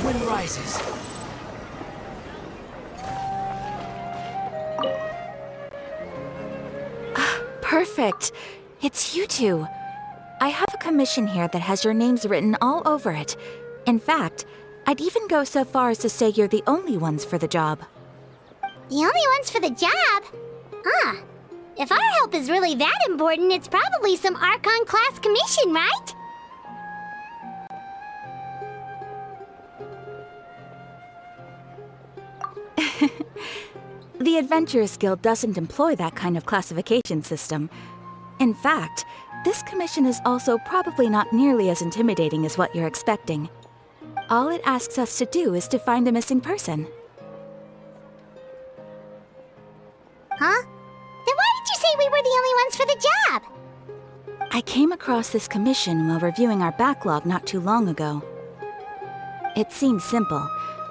Wind rises. Perfect. It's you two. I have a commission here that has your names written all over it. In fact, I'd even go so far as to say you're the only ones for the job. The only ones for the job? Huh. If our help is really that important, it's probably some Archon class commission, right? The Adventurers Guild doesn't employ that kind of classification system. In fact, this commission is also probably not nearly as intimidating as what you're expecting. All it asks us to do is to find a missing person. Huh? Then why did you say we were the only ones for the job? I came across this commission while reviewing our backlog not too long ago. It seems simple,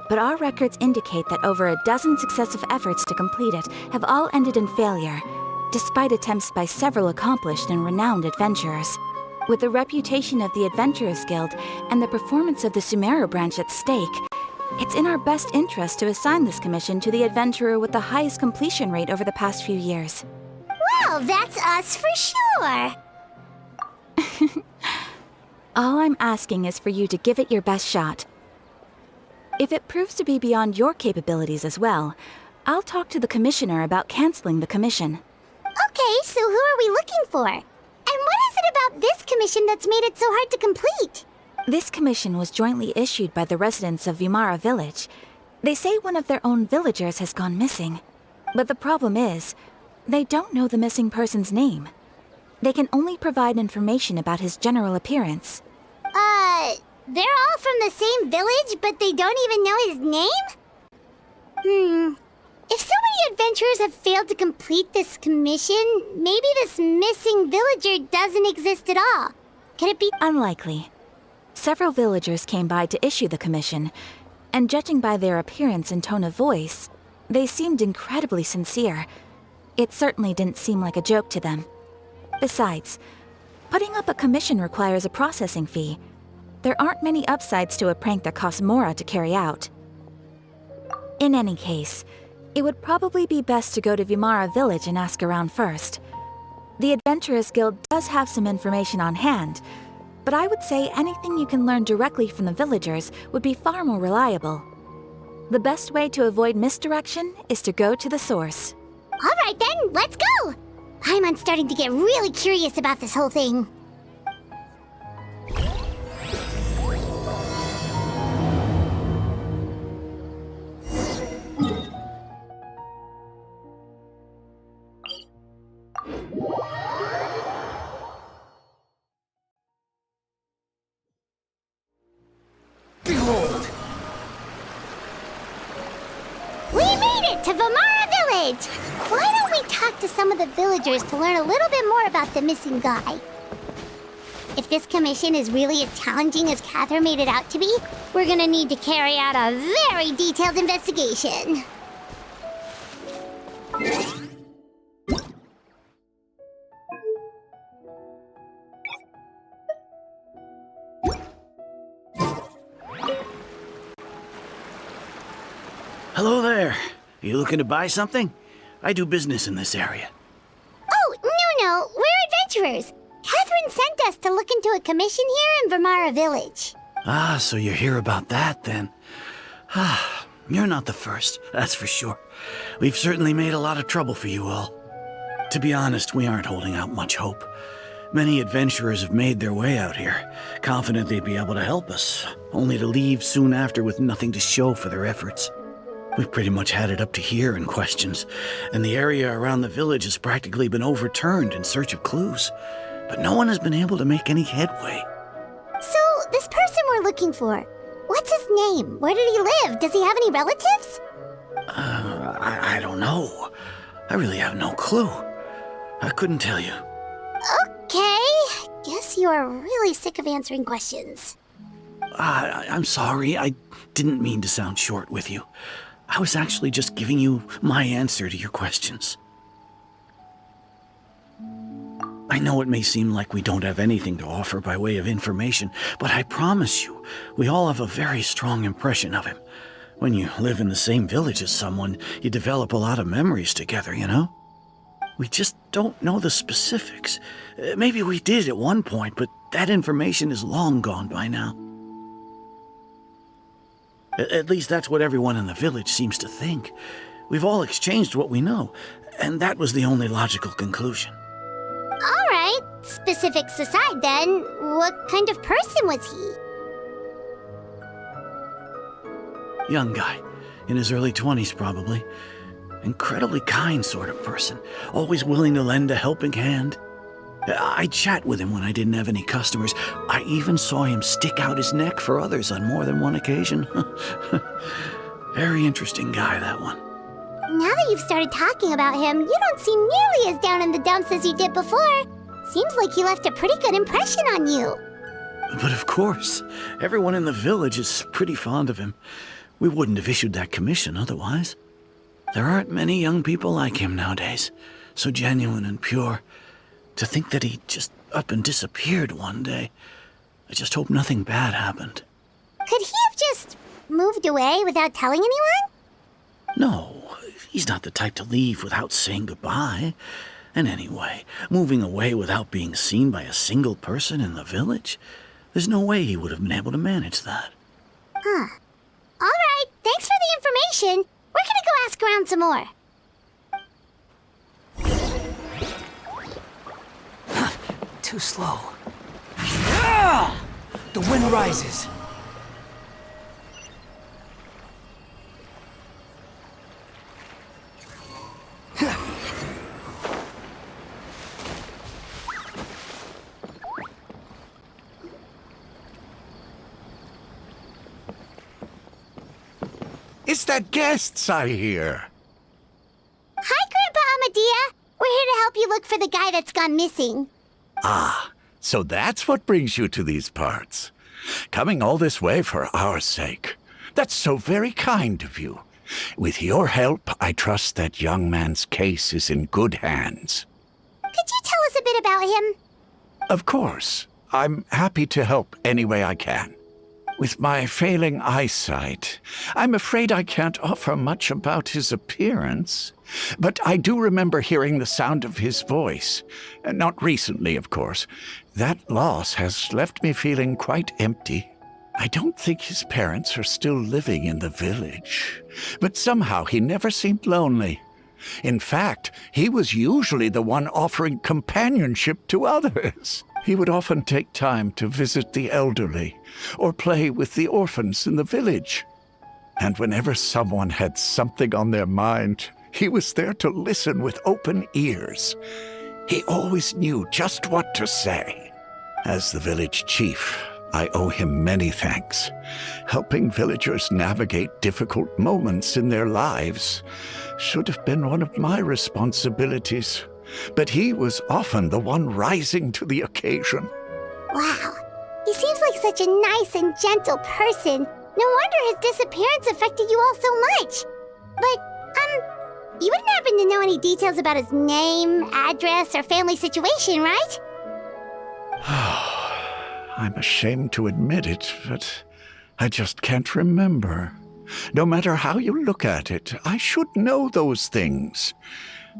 but our records indicate that over a dozen successive efforts to complete it have all ended in failure, despite attempts by several accomplished and renowned adventurers. With the reputation of the Adventurers Guild and the performance of the Sumeru branch at stake, it's in our best interest to assign this commission to the adventurer with the highest completion rate over the past few years. Well, that's us for sure. All I'm asking is for you to give it your best shot. If it proves to be beyond your capabilities as well, I'll talk to the commissioner about canceling the commission. Okay, so who are we looking for? And what is it about this commission that's made it so hard to complete? This commission was jointly issued by the residents of Vimara Village. They say one of their own villagers has gone missing. But the problem is, they don't know the missing person's name. They can only provide information about his general appearance. They're all from the same village, but they don't even know his name? If so many adventurers have failed to complete this commission, maybe this missing villager doesn't exist at all. Could it be— Unlikely. Several villagers came by to issue the commission, and judging by their appearance and tone of voice, they seemed incredibly sincere. It certainly didn't seem like a joke to them. Besides, putting up a commission requires a processing fee. There aren't many upsides to a prank that costs Mora to carry out. In any case, it would probably be best to go to Vimara Village and ask around first. The Adventurers Guild does have some information on hand, but I would say anything you can learn directly from the villagers would be far more reliable. The best way to avoid misdirection is to go to the source. All right then, let's go! I'm starting to get really curious about this whole thing. Behold! We made it to Vimara Village! Why don't we talk to some of the villagers to learn a little bit more about the missing guy? If this commission is really as challenging as Catherine made it out to be, we're gonna need to carry out a very detailed investigation. Hello there. You looking to buy something? I do business in this area. Oh, no, we're adventurers. Catherine sent us to look into a commission here in Vimara Village. Ah, so you're here about that then. Ah, you're not the first, that's for sure. We've certainly made a lot of trouble for you all. To be honest, we aren't holding out much hope. Many adventurers have made their way out here, confident they'd be able to help us, only to leave soon after with nothing to show for their efforts. We've pretty much had it up to here in questions, and the area around the village has practically been overturned in search of clues. But no one has been able to make any headway. So, this person we're looking for, what's his name? Where did he live? Does he have any relatives? I don't know. I really have no clue. I couldn't tell you. Okay, guess you are really sick of answering questions. I'm sorry, I didn't mean to sound short with you. I was actually just giving you my answer to your questions. I know it may seem like we don't have anything to offer by way of information, but I promise you, we all have a very strong impression of him. When you live in the same village as someone, you develop a lot of memories together, you know? We just don't know the specifics. Maybe we did at one point, but that information is long gone by now. At least that's what everyone in the village seems to think. We've all exchanged what we know, and that was the only logical conclusion. All right, specifics aside then, what kind of person was he? Young guy, in his early 20s probably. Incredibly kind sort of person, always willing to lend a helping hand. I'd chat with him when I didn't have any customers. I even saw him stick out his neck for others on more than one occasion. Very interesting guy, that one. Now that you've started talking about him, you don't seem nearly as down in the dumps as you did before. Seems like he left a pretty good impression on you. But of course, everyone in the village is pretty fond of him. We wouldn't have issued that commission otherwise. There aren't many young people like him nowadays, so genuine and pure. To think that he just up and disappeared one day. I just hope nothing bad happened. Could he have just moved away without telling anyone? No, he's not the type to leave without saying goodbye. And anyway, moving away without being seen by a single person in the village, there's no way he would have been able to manage that. Huh. All right, thanks for the information. We're gonna go ask around some more. Too slow. Ah! The wind rises. It's the guests I hear. Hi, Grandpa Amadea. We're here to help you look for the guy that's gone missing. Ah, so that's what brings you to these parts. Coming all this way for our sake. That's so very kind of you. With your help, I trust that young man's case is in good hands. Could you tell us a bit about him? Of course. I'm happy to help any way I can. With my failing eyesight, I'm afraid I can't offer much about his appearance. But I do remember hearing the sound of his voice. Not recently, of course. That loss has left me feeling quite empty. I don't think his parents are still living in the village. But somehow he never seemed lonely. In fact, he was usually the one offering companionship to others. He would often take time to visit the elderly or play with the orphans in the village. And whenever someone had something on their mind, he was there to listen with open ears. He always knew just what to say. As the village chief, I owe him many thanks. Helping villagers navigate difficult moments in their lives should have been one of my responsibilities. But he was often the one rising to the occasion. Wow. He seems like such a nice and gentle person. No wonder his disappearance affected you all so much. But, you wouldn't happen to know any details about his name, address, or family situation, right? I'm ashamed to admit it, but I just can't remember. No matter how you look at it, I should know those things.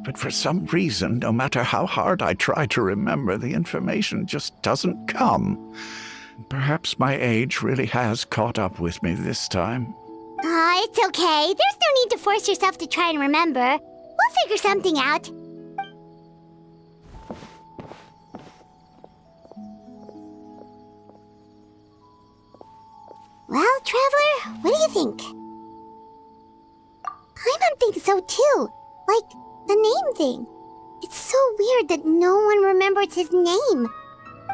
But for some reason, no matter how hard I try to remember, the information just doesn't come. Perhaps my age really has caught up with me this time. It's okay. There's no need to force yourself to try and remember. We'll figure something out. Well, Traveler, what do you think? Paimon thinks so too. Like, the name thing. It's so weird that no one remembers his name.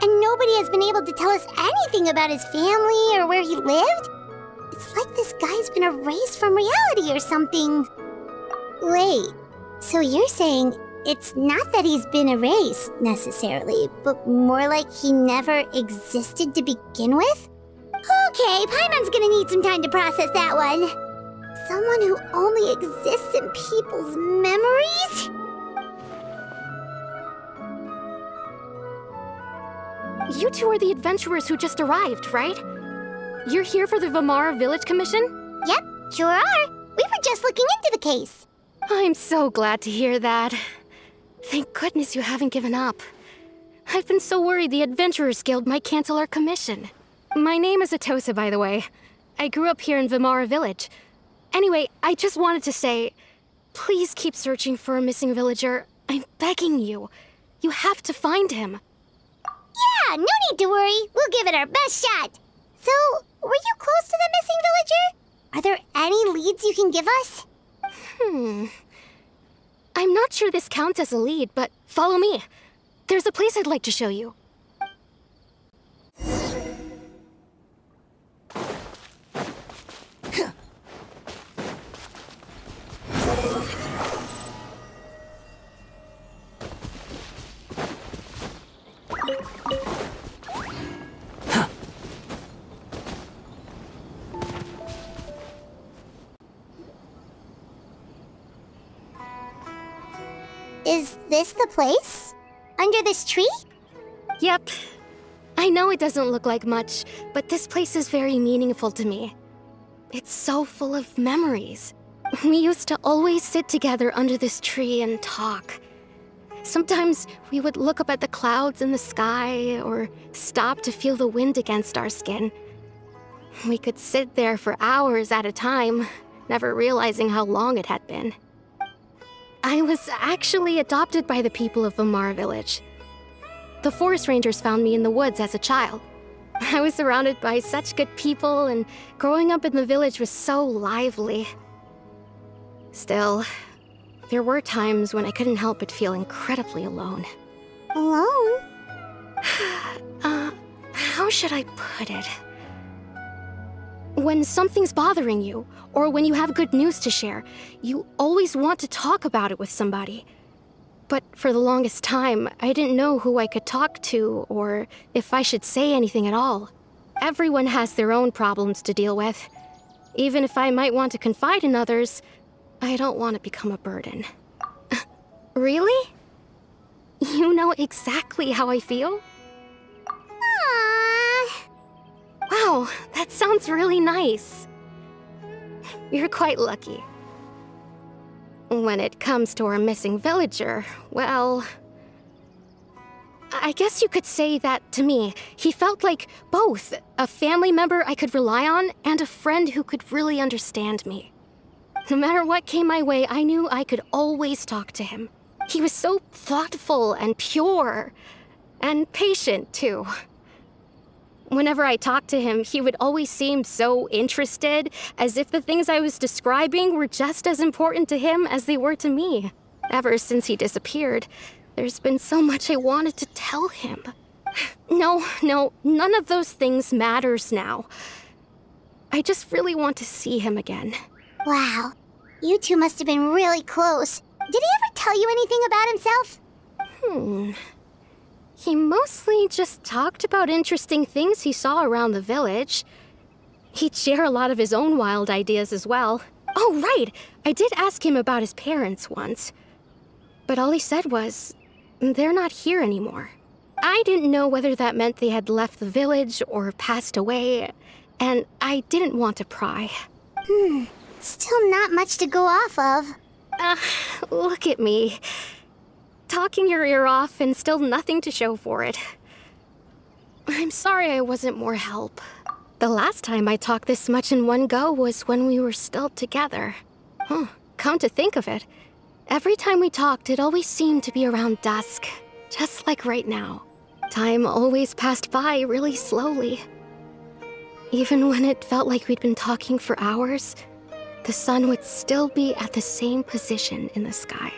And nobody has been able to tell us anything about his family or where he lived. It's like this guy's been erased from reality or something. Wait, so you're saying it's not that he's been erased, necessarily, but more like he never existed to begin with? Okay, Paimon's gonna need some time to process that one. Someone who only exists in people's memories? You two are the adventurers who just arrived, right? You're here for the Vamara Village Commission? Yep, sure are. We were just looking into the case. I'm so glad to hear that. Thank goodness you haven't given up. I've been so worried the Adventurers Guild might cancel our commission. My name is Atosa, by the way. I grew up here in Vamara Village. Anyway, I just wanted to say, please keep searching for a missing villager. I'm begging you. You have to find him. Yeah, no need to worry. We'll give it our best shot. So, were you close to the missing villager? Are there any leads you can give us? I'm not sure this counts as a lead, but follow me. There's a place I'd like to show you. Is this the place? Under this tree? Yep. I know it doesn't look like much, but this place is very meaningful to me. It's so full of memories. We used to always sit together under this tree and talk. Sometimes we would look up at the clouds in the sky or stop to feel the wind against our skin. We could sit there for hours at a time, never realizing how long it had been. I was actually adopted by the people of Vamara Village. The forest rangers found me in the woods as a child. I was surrounded by such good people, and growing up in the village was so lively. Still, there were times when I couldn't help but feel incredibly alone. Alone? How should I put it? When something's bothering you, or when you have good news to share, you always want to talk about it with somebody. But for the longest time, I didn't know who I could talk to, or if I should say anything at all. Everyone has their own problems to deal with. Even if I might want to confide in others, I don't want to become a burden. Really? You know exactly how I feel? Aww. Wow, that sounds really nice. You're quite lucky. When it comes to our missing villager, well, I guess you could say that to me. He felt like both a family member I could rely on and a friend who could really understand me. No matter what came my way, I knew I could always talk to him. He was so thoughtful and pure, and patient too. Whenever I talked to him, he would always seem so interested, as if the things I was describing were just as important to him as they were to me. Ever since he disappeared, there's been so much I wanted to tell him. No, none of those things matters now. I just really want to see him again. Wow. You two must have been really close. Did he ever tell you anything about himself? He mostly just talked about interesting things he saw around the village. He'd share a lot of his own wild ideas as well. Oh, right! I did ask him about his parents once. But all he said was, they're not here anymore. I didn't know whether that meant they had left the village or passed away, and I didn't want to pry. Still not much to go off of. Look at me. Talking your ear off and still nothing to show for it. I'm sorry I wasn't more help. The last time I talked this much in one go was when we were still together. Come to think of it, every time we talked, it always seemed to be around dusk, just like right now. Time always passed by really slowly. Even when it felt like we'd been talking for hours, the sun would still be at the same position in the sky.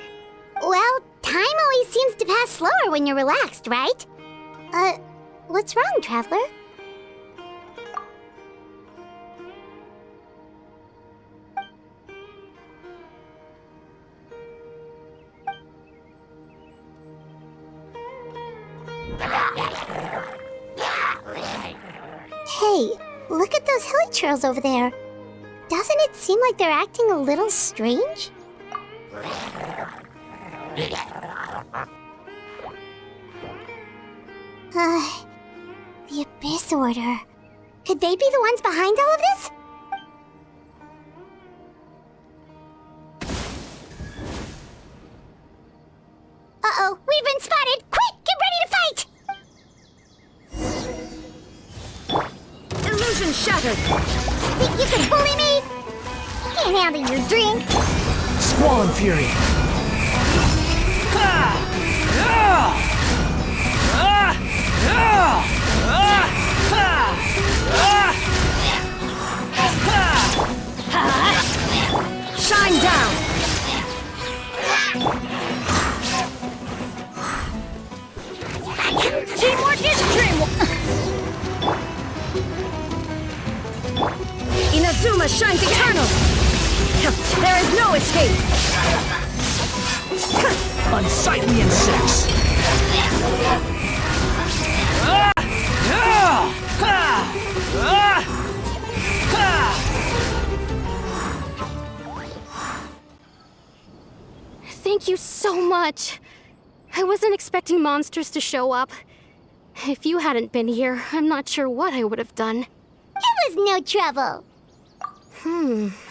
Well, time always seems to pass slower when you're relaxed, right? What's wrong, Traveler? Hey, look at those hilly trails over there. doesn't it seem like they're acting a little strange? The Abyss Order. Could they be the ones behind all of this? Uh-oh, we've been spotted! Quick, get ready to fight! Illusion shattered! Think you can bully me? Can't handle your drink! Squall and Fury. Shine down! Teamwork is dreamwork! Inazuma shines eternal! There is no escape! Unsightly insects. Thank you so much. I wasn't expecting monsters to show up. If you hadn't been here, I'm not sure what I would have done. It was no trouble.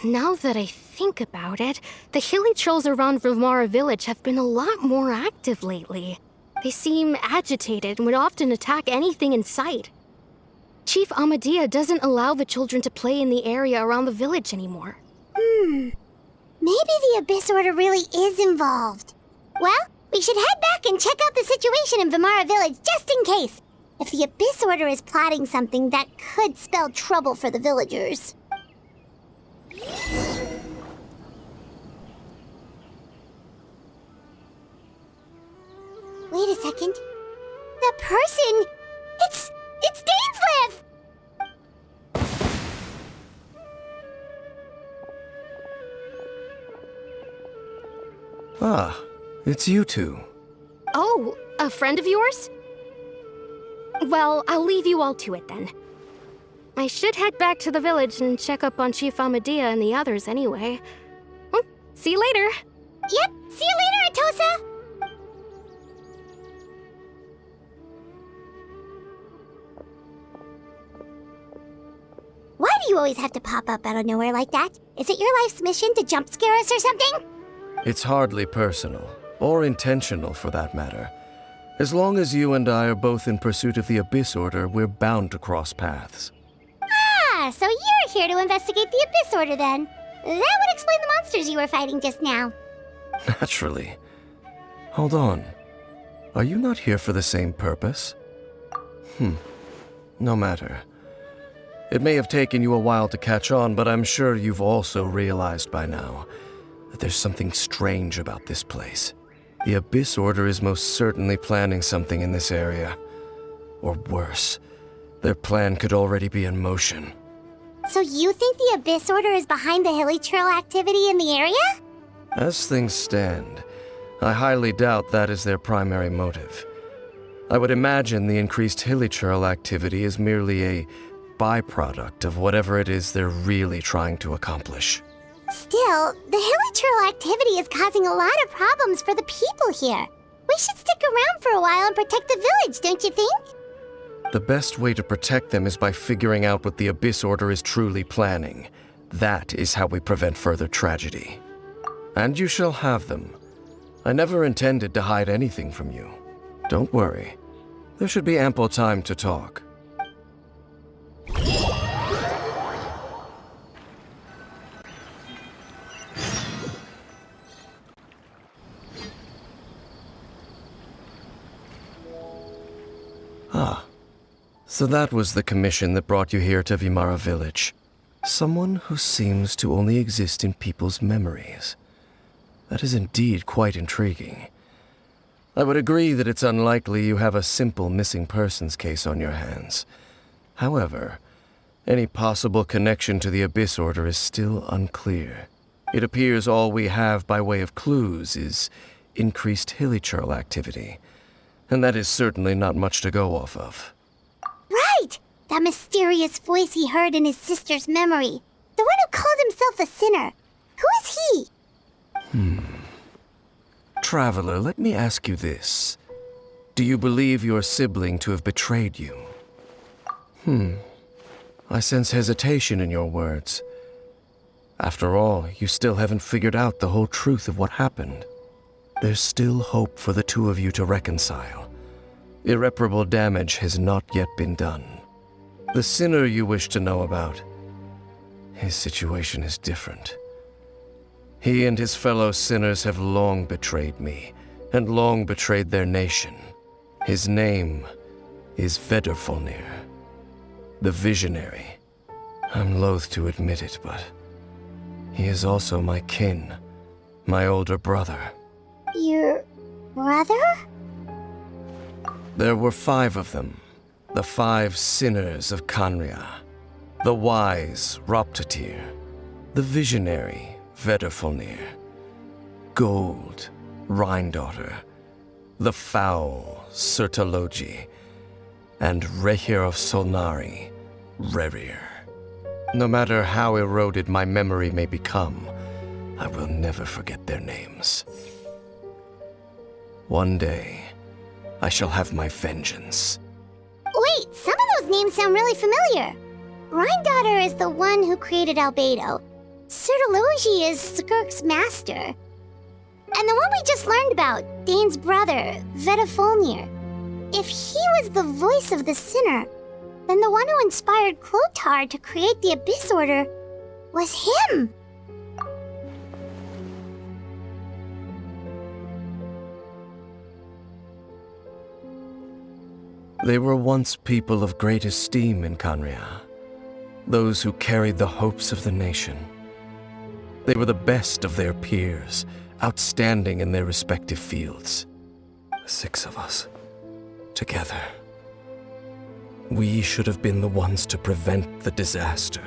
Now that I think about it, the hilly trolls around Vimara village have been a lot more active lately. They seem agitated and would often attack anything in sight. Chief Amadea doesn't allow the children to play in the area around the village anymore. Maybe the Abyss Order really is involved. Well, we should head back and check out the situation in Vimara village just in case. If the Abyss Order is plotting something that could spell trouble for the villagers. Wait a second. The person... It's Dainsleif! Ah, it's you two. Oh, a friend of yours? Well, I'll leave you all to it then. I should head back to the village and check up on Chief Amadea and the others anyway. Well, see you later. Yep, see you later, Atosa! Why do you always have to pop up out of nowhere like that? Is it your life's mission to jump scare us or something? It's hardly personal, or intentional for that matter. As long as you and I are both in pursuit of the Abyss Order, we're bound to cross paths. Ah, so you're here to investigate the Abyss Order then. That would explain the monsters you were fighting just now. Naturally. Hold on. Are you not here for the same purpose? No matter. It may have taken you a while to catch on, but I'm sure you've also realized by now that there's something strange about this place. The Abyss Order is most certainly planning something in this area. Or worse, their plan could already be in motion. So you think the Abyss Order is behind the hilly trail activity in the area? As things stand, I highly doubt that is their primary motive. I would imagine the increased hilly trail activity is merely a byproduct of whatever it is they're really trying to accomplish. Still, the hilly trail activity is causing a lot of problems for the people here. We should stick around for a while and protect the village, don't you think? The best way to protect them is by figuring out what the Abyss Order is truly planning. That is how we prevent further tragedy. And you shall have them. I never intended to hide anything from you. Don't worry. There should be ample time to talk. Ah, so that was the commission that brought you here to Vimara village. Someone who seems to only exist in people's memories. That is indeed quite intriguing. I would agree that it's unlikely you have a simple missing persons case on your hands. However, any possible connection to the Abyss Order is still unclear. It appears all we have by way of clues is increased hilly trail activity. And that is certainly not much to go off of. Right! That mysterious voice he heard in his sister's memory. The one who called himself himself a sinner. Who is he? Traveler, let me ask you this. Do you believe your sibling to have betrayed you? I sense hesitation in your words. After all, you still haven't figured out the whole truth of what happened. There's still hope for the two of you to reconcile. Irreparable damage has not yet been done. The sinner you wish to know about, his situation is different. He and his fellow sinners have long betrayed me, and long betrayed their nation. His name is Vedderfolnir, the Visionary. I'm loath to admit it, but he is also my kin, my older brother. Your brother? There were 5 of them, the 5 sinners of Khaenri'ah. The wise Roptatyr, the visionary Vedderfolnir, Gold Rhindaughter, the foul Sertalogi, and Rehir of Solnari, Rerir. No matter how eroded my memory may become, I will never forget their names. One day, I shall have my vengeance. Wait, some of those names sound really familiar. Rhindaughter is the one who created Albedo. Sertalogi is Skirk's master. And the one we just learned about, Dane's brother, Vedderfolnir. If he was the voice of the sinner, then the one who inspired Clothar to create the Abyss Order was him. They were once people of great esteem in Khaenri'ah, those who carried the hopes of the nation. They were the best of their peers, outstanding in their respective fields. 6 of us, together. We should have been the ones to prevent the disaster,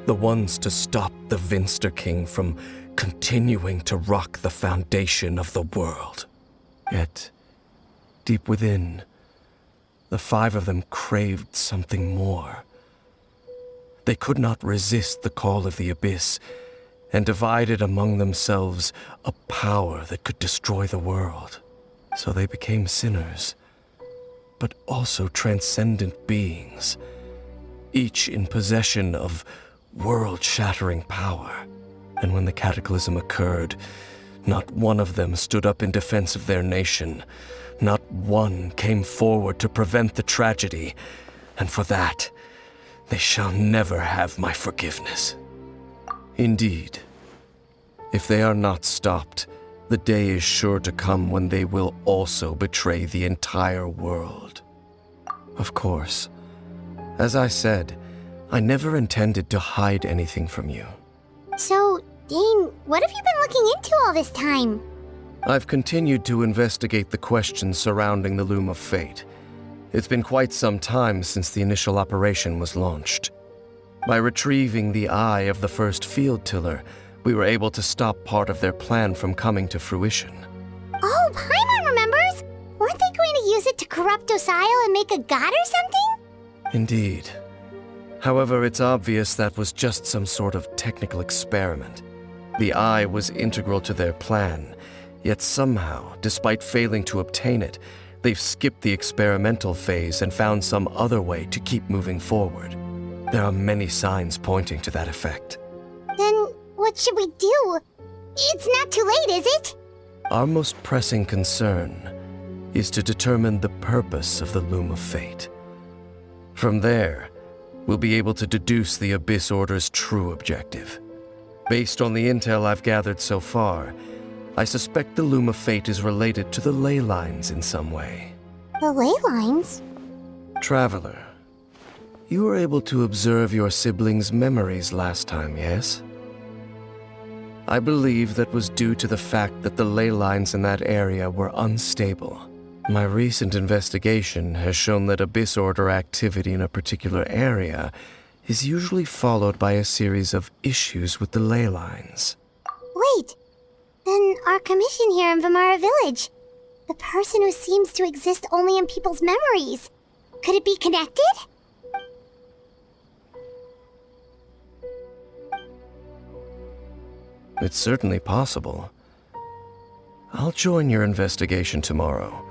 the ones to stop the Vinster King from continuing to rock the foundation of the world. Yet, deep within, the 5 of them craved something more. They could not resist the call of the Abyss, and divided among themselves a power that could destroy the world. So they became sinners, but also transcendent beings, each in possession of world-shattering power. And when the cataclysm occurred, not one of them stood up in defense of their nation. Not one came forward to prevent the tragedy, and for that, they shall never have my forgiveness. Indeed, if they are not stopped, the day is sure to come when they will also betray the entire world. Of course, as I said, I never intended to hide anything from you. So, Dane, what have you been looking into all this time? I've continued to investigate the questions surrounding the Loom of Fate. It's been quite some time since the initial operation was launched. By retrieving the eye of the first field tiller, we were able to stop part of their plan from coming to fruition. Oh, Paimon remembers! Weren't they going to use it to corrupt Osile and make a god or something? Indeed. However, it's obvious that was just some sort of technical experiment. The eye was integral to their plan, yet somehow, despite failing to obtain it, they've skipped the experimental phase and found some other way to keep moving forward. There are many signs pointing to that effect. Then what should we do? It's not too late, is it? Our most pressing concern is to determine the purpose of the Loom of Fate. From there, we'll be able to deduce the Abyss Order's true objective. Based on the intel I've gathered so far, I suspect the Loom of Fate is related to the ley lines in some way. The ley lines? Traveler, you were able to observe your siblings' memories last time, yes? I believe that was due to the fact that the ley lines in that area were unstable. My recent investigation has shown that Abyss Order activity in a particular area is usually followed by a series of issues with the ley lines. Wait, then our commission here in Vimara Village, the person who seems to exist only in people's memories, could it be connected? It's certainly possible. I'll join your investigation tomorrow.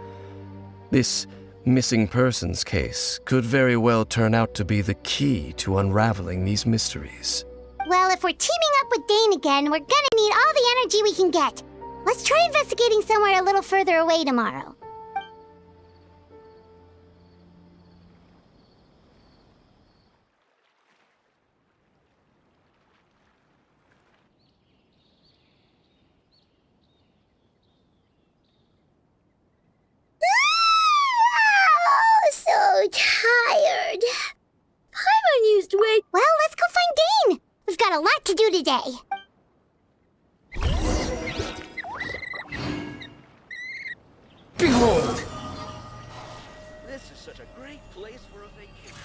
This missing persons case could very well turn out to be the key to unraveling these mysteries. Well, if we're teaming up with Dane again, we're gonna need all the energy we can get. Let's try investigating somewhere a little further away tomorrow. Oh, so tired. Paimon used way. Well, let's go find Dane. We've got a lot to do today. Behold! This is such a great place for a vacation.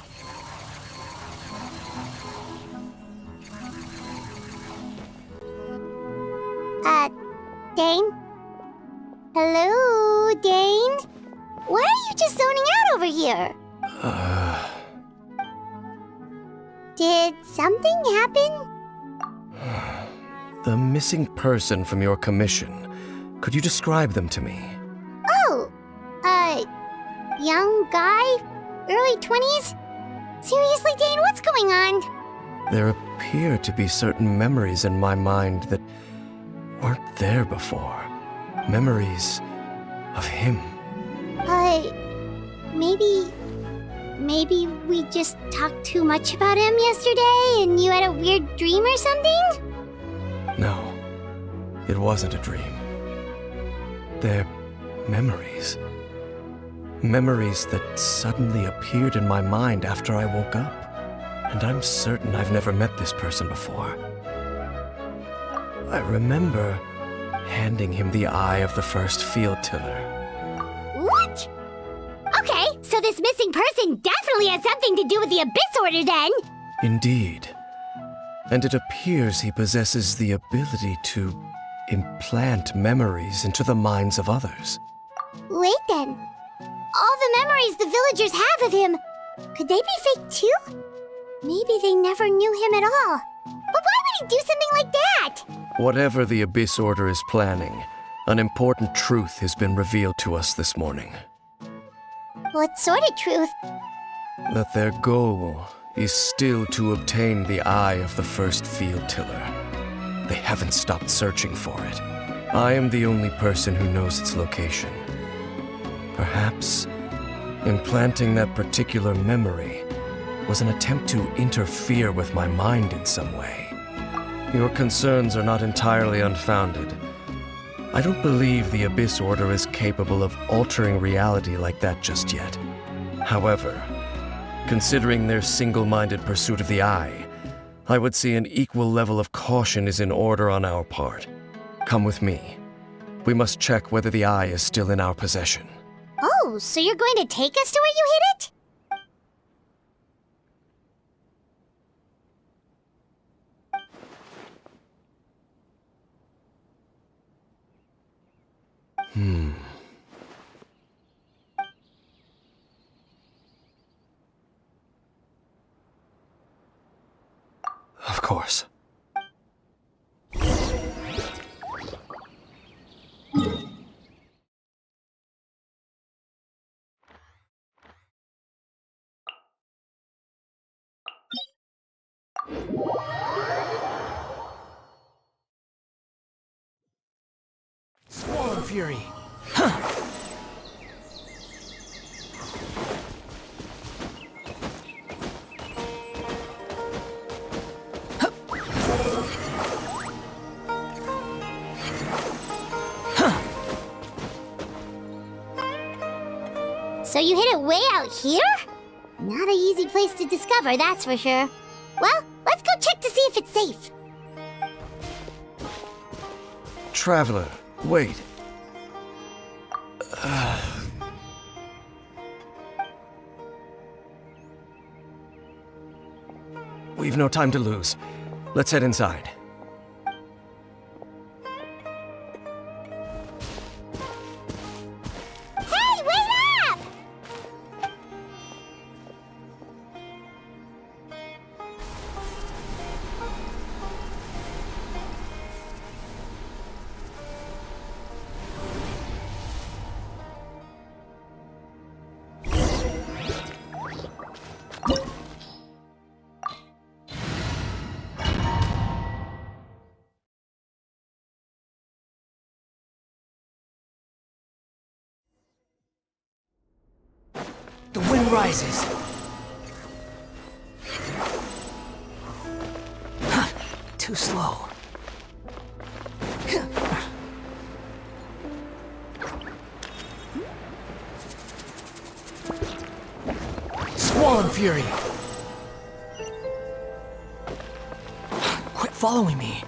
Dane? Hello, Dane? Why are you just zoning out over here? Did something happen? The missing person from your commission. Could you describe them to me? Oh, young guy? Early 20s? Seriously, Dane, what's going on? There appear to be certain memories in my mind that weren't there before. Memories of him. Maybe we just talked too much about him yesterday and you had a weird dream or something? No, it wasn't a dream. They're memories. Memories that suddenly appeared in my mind after I woke up. And I'm certain I've never met this person before. I remember handing him the eye of the first field tiller. What? Okay, so this missing person definitely has something to do with the Abyss Order then! Indeed. And it appears he possesses the ability to implant memories into the minds of others. Wait then. All the memories the villagers have of him, could they be fake too? Maybe they never knew him at all. But why would he do something like that? Whatever the Abyss Order is planning, an important truth has been revealed to us this morning. What sort of truth? That their goal is still to obtain the eye of the first field tiller. They haven't stopped searching for it. I am the only person who knows its location. Perhaps implanting that particular memory was an attempt to interfere with my mind in some way. Your concerns are not entirely unfounded. I don't believe the Abyss Order is capable of altering reality like that just yet. However, considering their single-minded pursuit of the eye, I would say an equal level of caution is in order on our part. Come with me. We must check whether the eye is still in our possession. Oh, so you're going to take us to where you hid it? Of course. Squall Fury! So you hid it way out here? Not an easy place to discover, that's for sure. Well, let's go check to see if it's safe. Traveler, wait. We've no time to lose. Let's head inside. Hey, wait up! rises. Too slow. Squall and Fury. Quit following me.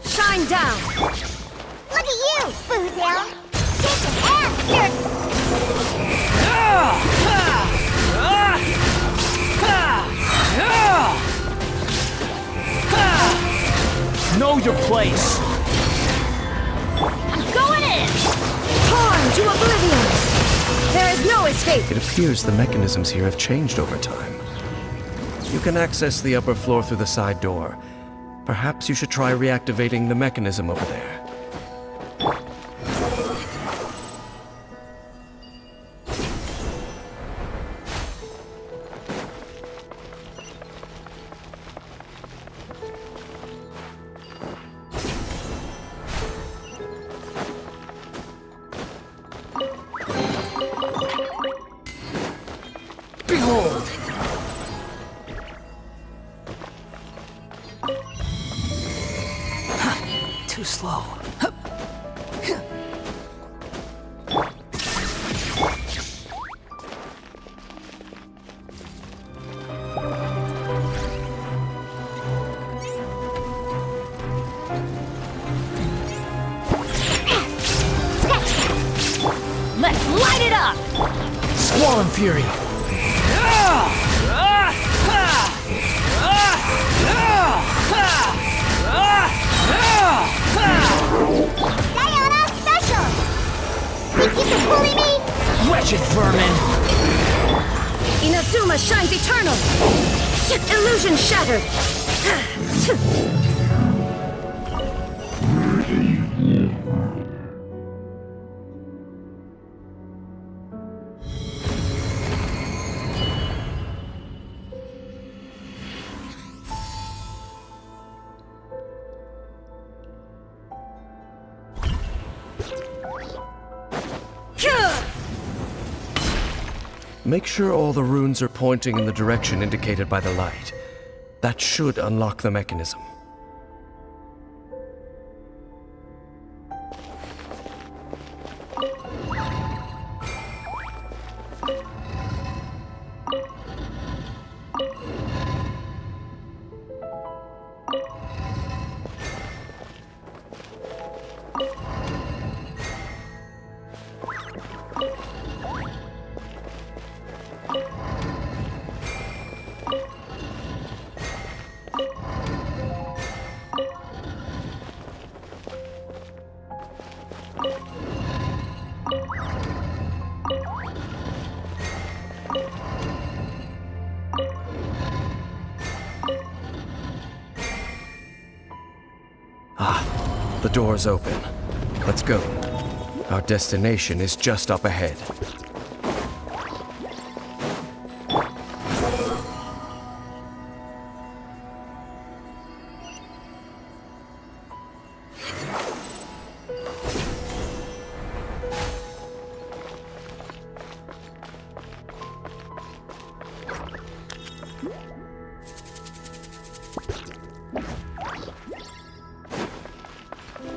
Shine down! Look at you, Boozle! Kicking ass here! Know your place. I'm going in! Torn to oblivion! There is no escape! It appears the mechanisms here have changed over time. You can access the upper floor through the side door. Perhaps you should try reactivating the mechanism over there. Behold! Too slow. Let's light it up! Squall and Fury. Diana Special! Think you can bully me? Wretched vermin. Inazuma shines eternal! Illusion shattered! Make sure all the runes are pointing in the direction indicated by the light. That should unlock the mechanism. The door's open. Let's go. Our destination is just up ahead.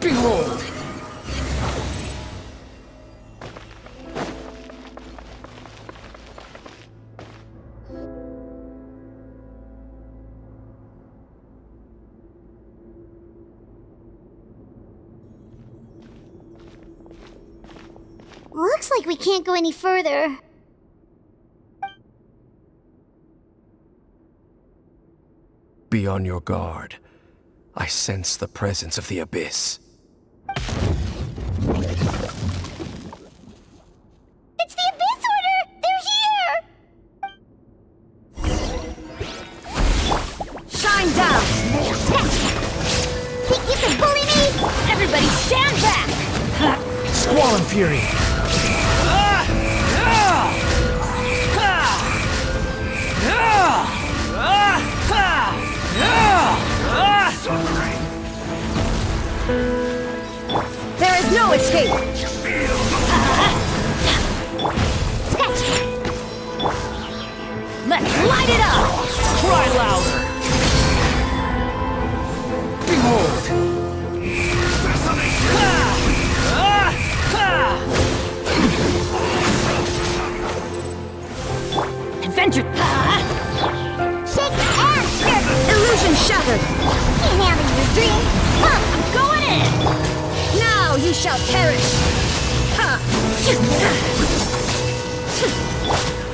Behold! Looks like we can't go any further. Be on your guard. I sense the presence of the abyss. It's the Abyss Order! They're here! Shine down! Think you can bully me? Everybody stand back! Squall and Fury. There is no escape! 100! Shake and stir! Illusion shattered! Can't handle your dream! I'm going in! Now you shall perish!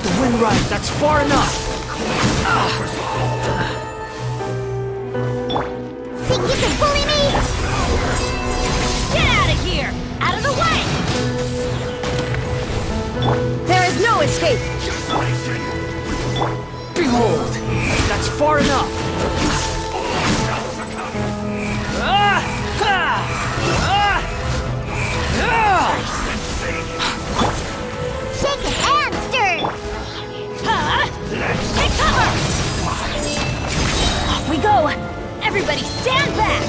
The wind ride, that's far enough! Think you can bully me? Get out of here! Out of the way! There is no escape! Behold! That's far enough! Shake it and stir! Take cover! Off we go! Everybody stand back!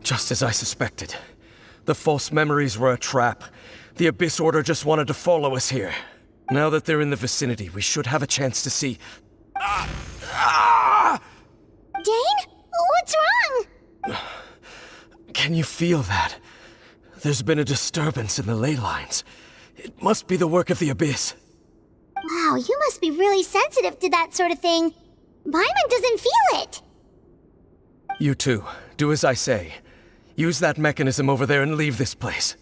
Just as I suspected. The false memories were a trap. The Abyss Order just wanted to follow us here. Now that they're in the vicinity, we should have a chance to see... Dane? What's wrong? Can you feel that? There's been a disturbance in the ley lines. It must be the work of the Abyss. Wow, you must be really sensitive to that sort of thing. Paimon doesn't feel it. You too. Do as I say. Use that mechanism over there and leave this place.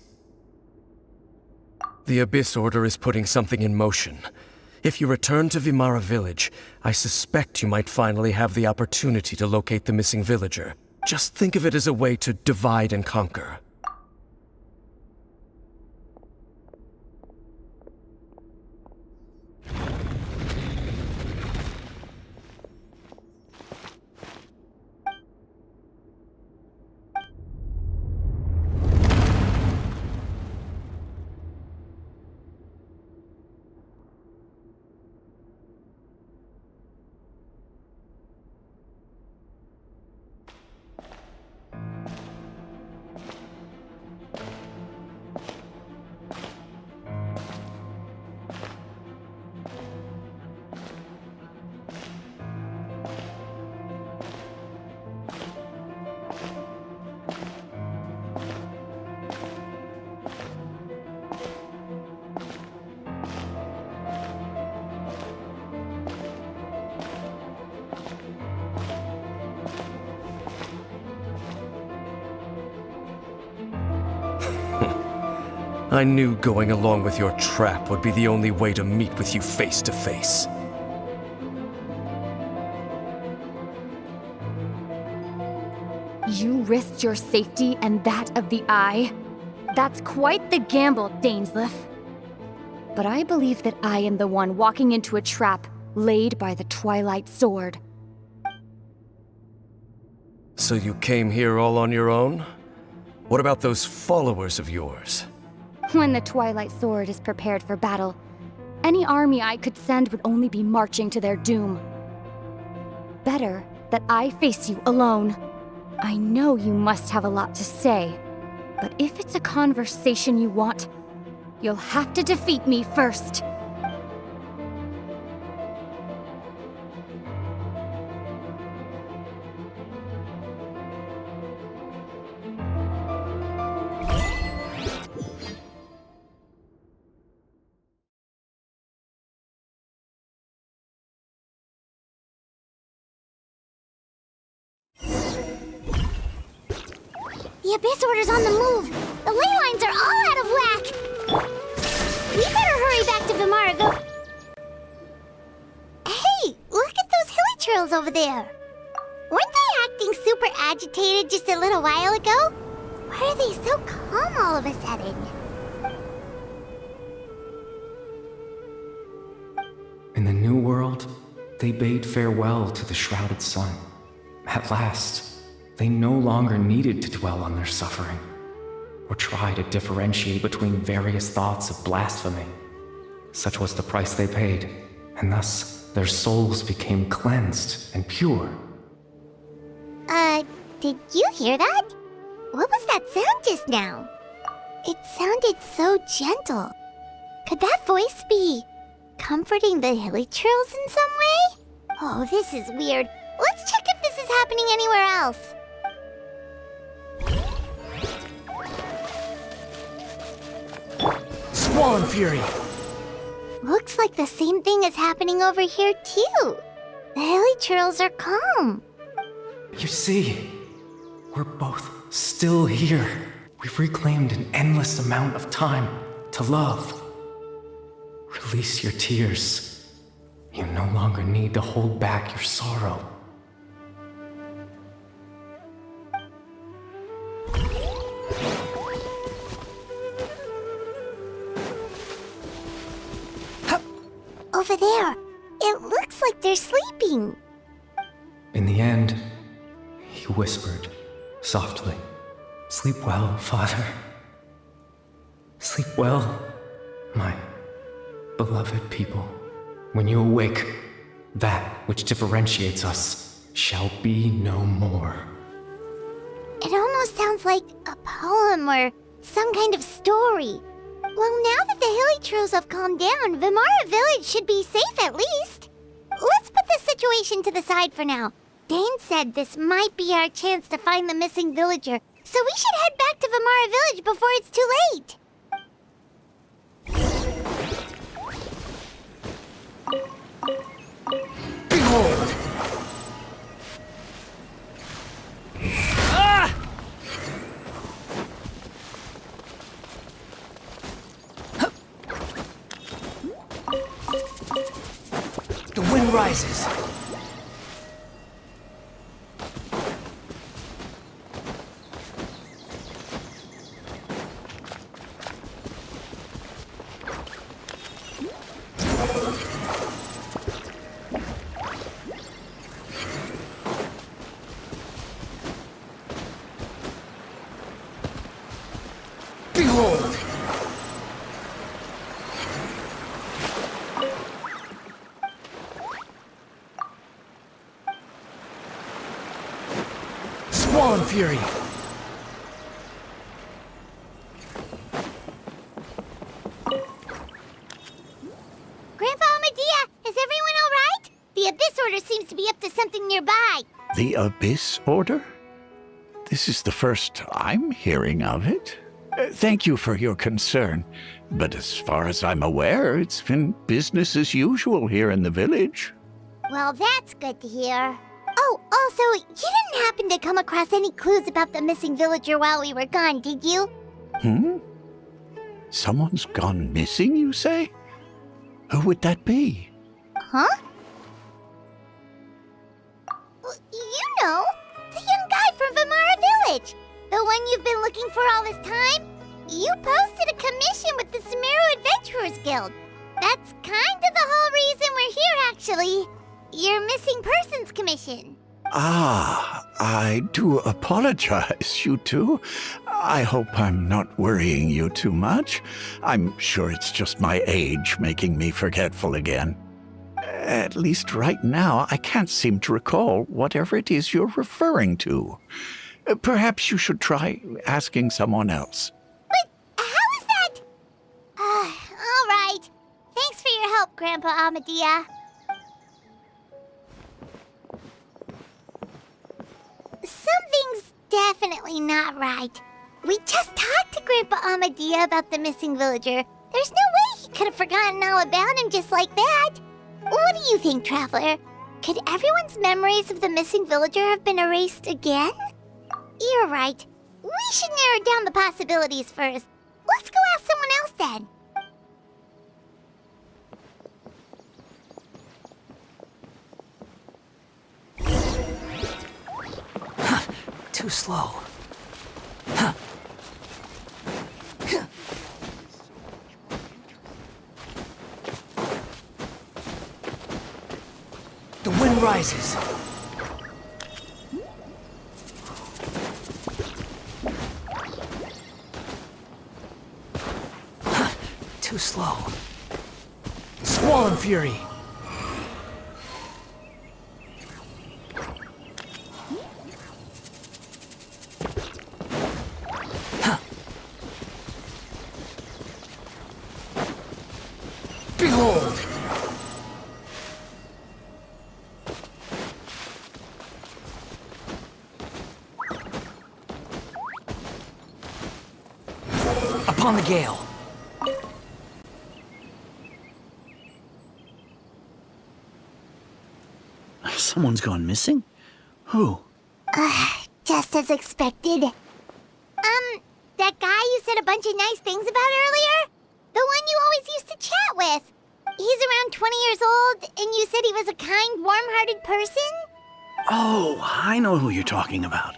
The Abyss Order is putting something in motion. If you return to Vimara Village, I suspect you might finally have the opportunity to locate the missing villager. Just think of it as a way to divide and conquer. I knew going along with your trap would be the only way to meet with you face to face. You risked your safety and that of the Eye? That's quite the gamble, Dainsleif. But I believe that I am the one walking into a trap laid by the Twilight Sword. So you came here all on your own? What about those followers of yours? When the Twilight Sword is prepared for battle, any army I could send would only be marching to their doom. Better that I face you alone. I know you must have a lot to say, but if it's a conversation you want, you'll have to defeat me first. The Abyss Order's on the move. The ley lines are all out of whack. We better hurry back to Vimara. Hey, look at those hilly trails over there. Weren't they acting super agitated just a little while ago? Why are they so calm all of a sudden? In the New World, they bade farewell to the shrouded sun. At last, they no longer needed to dwell on their suffering, or try to differentiate between various thoughts of blasphemy. Such was the price they paid, and thus their souls became cleansed and pure. Did you hear that? What was that sound just now? It sounded so gentle. Could that voice be comforting the hilly trails in some way? Oh, this is weird. Let's check if this is happening anywhere else. Swollen fury. Looks like the same thing is happening over here, too. The hilichurls are calm. You see, we're both still here. We've reclaimed an endless amount of time to love. Release your tears. You no longer need to hold back your sorrow. Over there. It looks like they're sleeping. In the end, he whispered softly, "Sleep well, Father. Sleep well, my beloved people. When you awake, that which differentiates us shall be no more." It almost sounds like a poem or some kind of story. Well, now that the hilichurls have calmed down, Vimara Village should be safe at least. Let's put this situation to the side for now. Dane said this might be our chance to find the missing villager, so we should head back to Vimara Village before it's too late. Behold! Ah! The wind rises. Behold! Swollen fury. Grandpa Amadea, is everyone all right? The Abyss Order seems to be up to something nearby. The Abyss Order? This is the first I'm hearing of it. Thank you for your concern, but as far as I'm aware, it's been business as usual here in the village. Well, that's good to hear. Oh, also, you didn't happen to come across any clues about the missing villager while we were gone, did you? Someone's gone missing, you say? Who would that be? Huh? You know, the young guy from Vimara Village. The one you've been looking for all this time. You posted a commission with the Sumeru Adventurers Guild. That's kind of the whole reason we're here, actually. Your missing persons commission. Ah, I do apologize, you two. I hope I'm not worrying you too much. I'm sure it's just my age making me forgetful again. At least right now, I can't seem to recall whatever it is you're referring to. Perhaps you should try asking someone else. But how is that? All right. Thanks for your help, Grandpa Amadea. Something's definitely not right. We just talked to Grandpa Amadea about the missing villager. There's no way he could have forgotten all about him just like that. What do you think, Traveler? Could everyone's memories of the missing villager have been erased again? You're right. We should narrow down the possibilities first. Let's go ask someone else then. Too slow. The wind rises. Too slow. Swollen fury. Behold! Upon the gale. Someone's gone missing? Who? Just as expected. That guy you said a bunch of nice things about earlier? The one you always used to chat with. He's around 20 years old, and you said he was a kind, warm-hearted person? Oh, I know who you're talking about.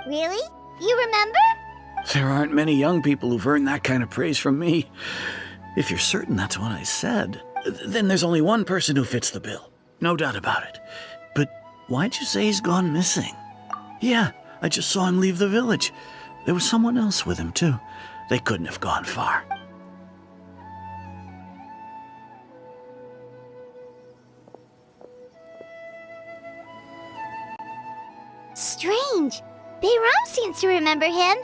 Really? You remember? There aren't many young people who've earned that kind of praise from me. If you're certain that's what I said, then there's only one person who fits the bill. No doubt about it. But why'd you say he's gone missing? Yeah, I just saw him leave the village. There was someone else with him, too. They couldn't have gone far. Strange. Bayram seems to remember him.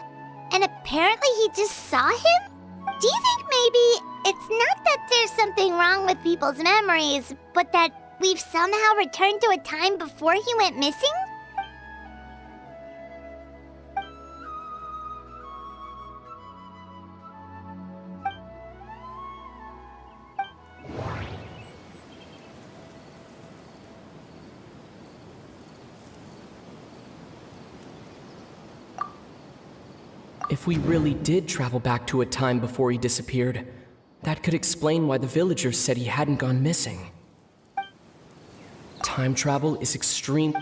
And apparently he just saw him? Do you think maybe it's not that there's something wrong with people's memories, but that we've somehow returned to a time before he went missing? If we really did travel back to a time before he disappeared, that could explain why the villagers said he hadn't gone missing. Time travel is extreme.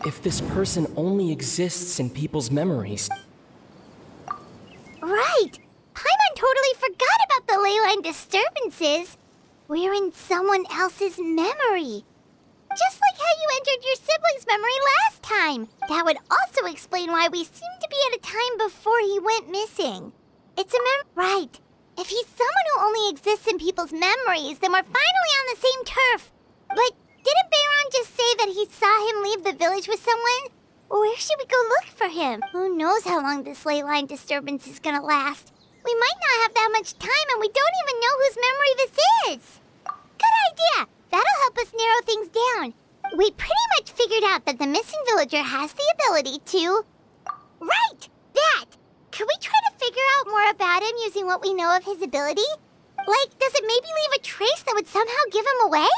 If this person only exists in people's memories... Right! Paimon totally forgot about the ley line disturbances. We're in someone else's memory. Just like how you entered your sibling's memory last time. That would also explain why we seem to be at a time before he went missing. It's a right. If he's someone who only exists in people's memories, then we're finally on the same turf. But didn't Bayron just say that he saw him leave the village with someone? Where should we go look for him? Who knows how long this ley line disturbance is gonna last? We might not have that much time, and we don't even know whose memory this is. Good idea! That'll help us narrow things down. We pretty much figured out that the missing villager has the ability to... Right! That! Could we try to figure out more about him using what we know of his ability? Like, does it maybe leave a trace that would somehow give him away?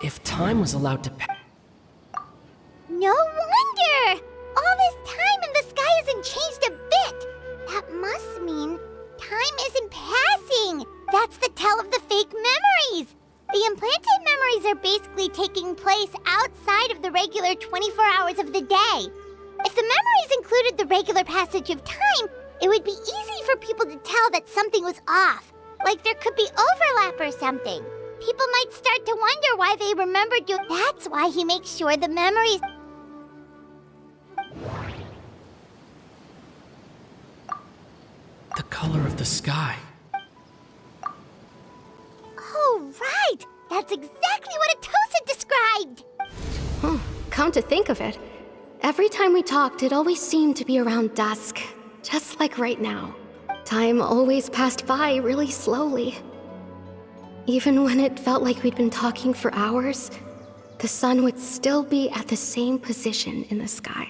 If time was allowed to pass... No wonder! All this time and the sky hasn't changed a bit! That must mean time isn't passing! That's the tell of the fake memories! The implanted memories are basically taking place outside of the regular 24 hours of the day. If the memories included the regular passage of time, it would be easy for people to tell that something was off. Like there could be overlap or something. People might start to wonder why they remembered you. That's why he makes sure the memories... The color of the sky. Oh, right! That's exactly what Atosa described! Come to think of it, every time we talked, it always seemed to be around dusk. Just like right now. Time always passed by really slowly. Even when it felt like we'd been talking for hours, the sun would still be at the same position in the sky.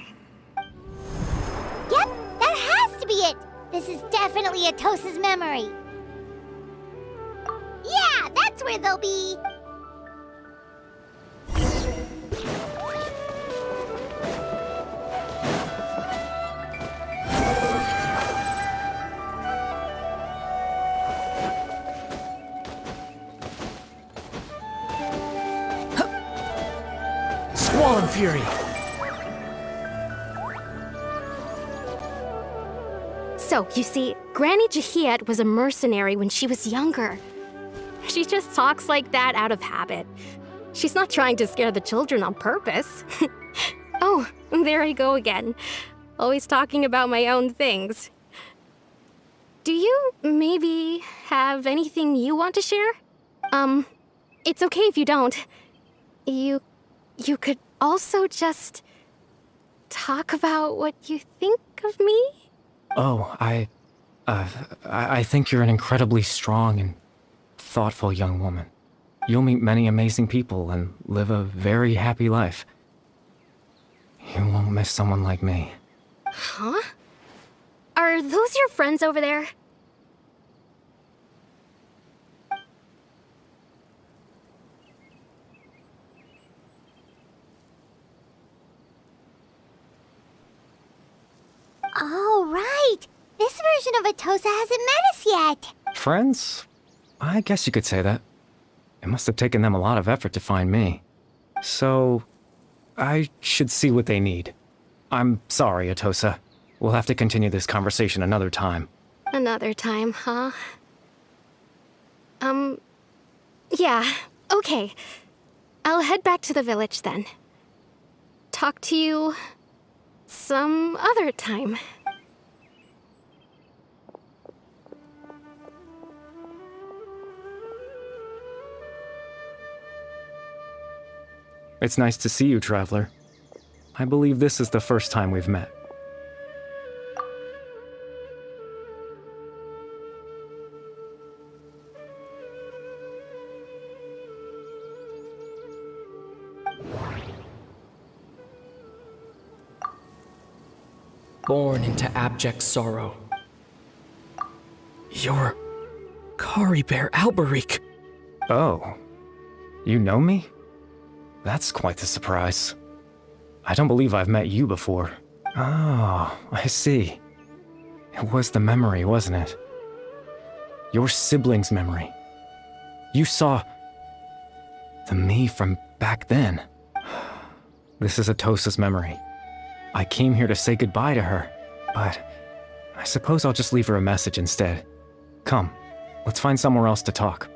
Yep, that has to be it! This is definitely Atosa's memory. Yeah, that's where they'll be! Squall Fury! So, you see, Granny Jahiet was a mercenary when she was younger. She just talks like that out of habit. She's not trying to scare the children on purpose. Oh, there I go again. Always talking about my own things. Do you maybe have anything you want to share? It's okay if you don't. You could also just talk about what you think of me? Oh, I think you're an incredibly strong and thoughtful young woman. You'll meet many amazing people and live a very happy life. You won't miss someone like me. Huh? Are those your friends over there? Oh, right! This version of Atosa hasn't met us yet! Friends? I guess you could say that. It must have taken them a lot of effort to find me. So, I should see what they need. I'm sorry, Atosa. We'll have to continue this conversation another time. Another time, huh? Yeah, okay. I'll head back to the village then. Talk to you some other time. It's nice to see you, Traveler. I believe this is the first time we've met. Born into abject sorrow. You're Kari Bear Alberic. Oh. You know me? That's quite the surprise. I don't believe I've met you before. Oh, I see. It was the memory, wasn't it? Your sibling's memory. You saw the me from back then. This is Atosa's memory. I came here to say goodbye to her, but I suppose I'll just leave her a message instead. Come, let's find somewhere else to talk.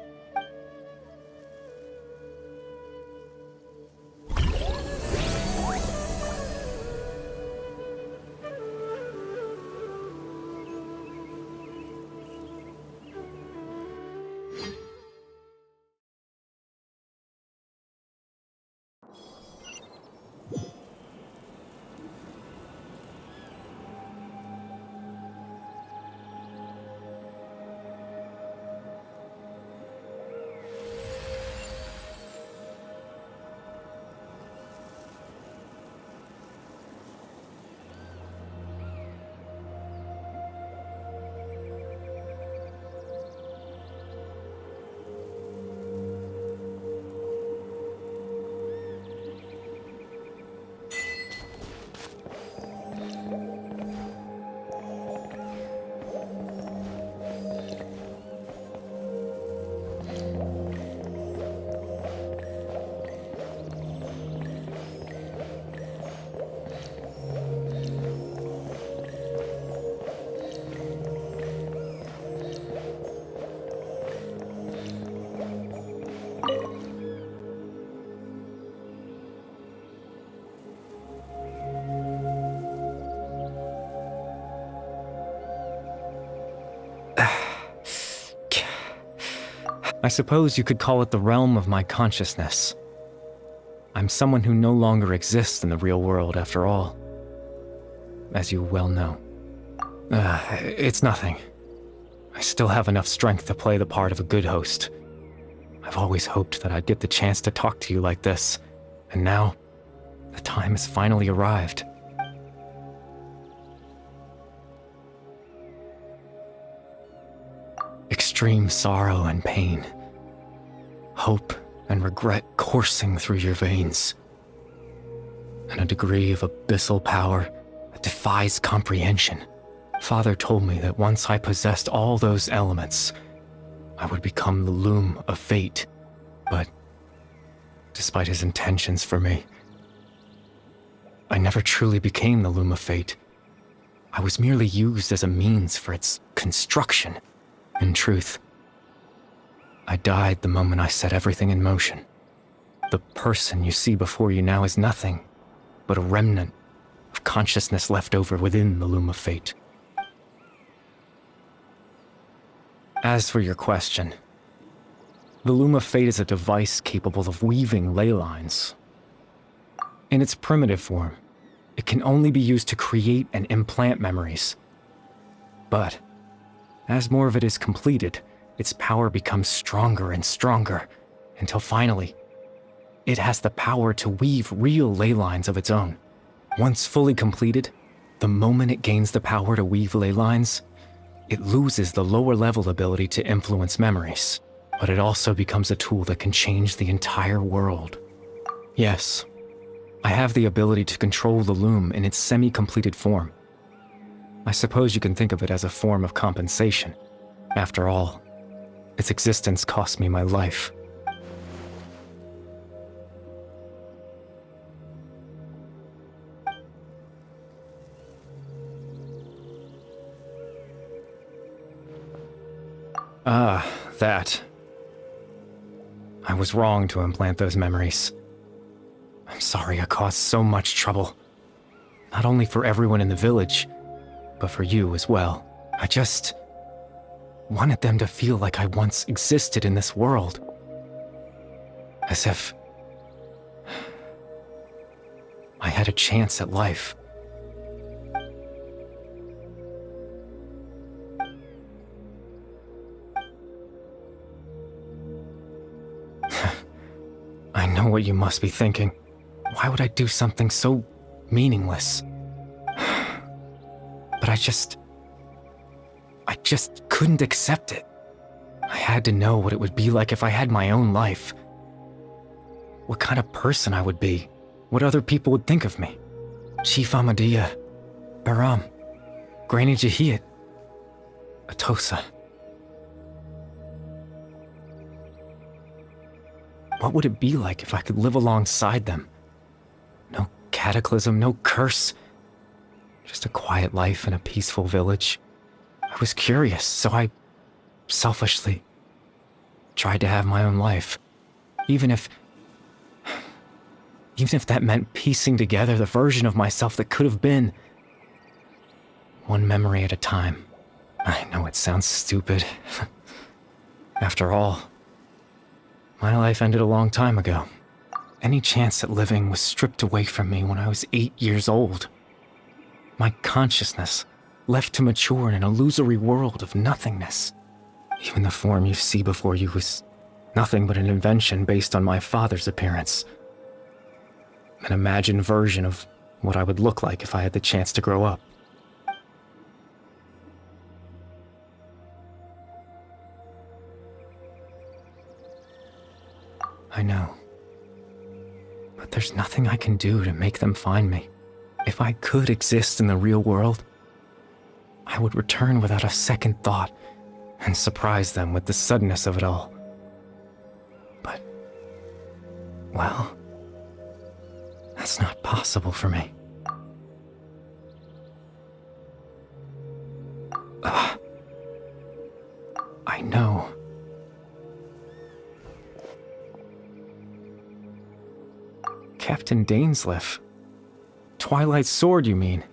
I suppose you could call it the realm of my consciousness. I'm someone who no longer exists in the real world, after all. As you well know. It's nothing. I still have enough strength to play the part of a good host. I've always hoped that I'd get the chance to talk to you like this, and now, the time has finally arrived. Extreme sorrow and pain. Hope and regret coursing through your veins. And a degree of abyssal power that defies comprehension. Father told me that once I possessed all those elements, I would become the loom of fate. But, despite his intentions for me, I never truly became the loom of fate. I was merely used as a means for its construction. In truth, I died the moment I set everything in motion. The person you see before you now is nothing but a remnant of consciousness left over within the loom of fate. As for your question, the loom of fate is a device capable of weaving ley lines. In its primitive form, it can only be used to create and implant memories. But as more of it is completed, its power becomes stronger and stronger, until finally, it has the power to weave real ley lines of its own. Once fully completed, the moment it gains the power to weave ley lines, it loses the lower level ability to influence memories, but it also becomes a tool that can change the entire world. Yes, I have the ability to control the loom in its semi-completed form. I suppose you can think of it as a form of compensation. After all, its existence cost me my life. Ah, that. I was wrong to implant those memories. I'm sorry I caused so much trouble. Not only for everyone in the village, but for you as well. I just wanted them to feel like I once existed in this world. As if I had a chance at life. I know what you must be thinking. Why would I do something so meaningless? But I just couldn't accept it. I had to know what it would be like if I had my own life. What kind of person I would be. What other people would think of me. Chief Ahmadiyya, Baram, Granny Jahiyat, Atosa. What would it be like if I could live alongside them? No cataclysm, no curse. Just a quiet life in a peaceful village. I was curious, so I selfishly tried to have my own life. Even if that meant piecing together the version of myself that could have been. One memory at a time. I know it sounds stupid. After all, my life ended a long time ago. Any chance at living was stripped away from me when I was 8 years old. My consciousness left to mature in an illusory world of nothingness. Even the form you see before you was nothing but an invention based on my father's appearance. An imagined version of what I would look like if I had the chance to grow up. I know. But there's nothing I can do to make them find me. If I could exist in the real world, I would return without a second thought and surprise them with the suddenness of it all. But, well, that's not possible for me. I know. Captain Dainsleif. Twilight Sword, you mean?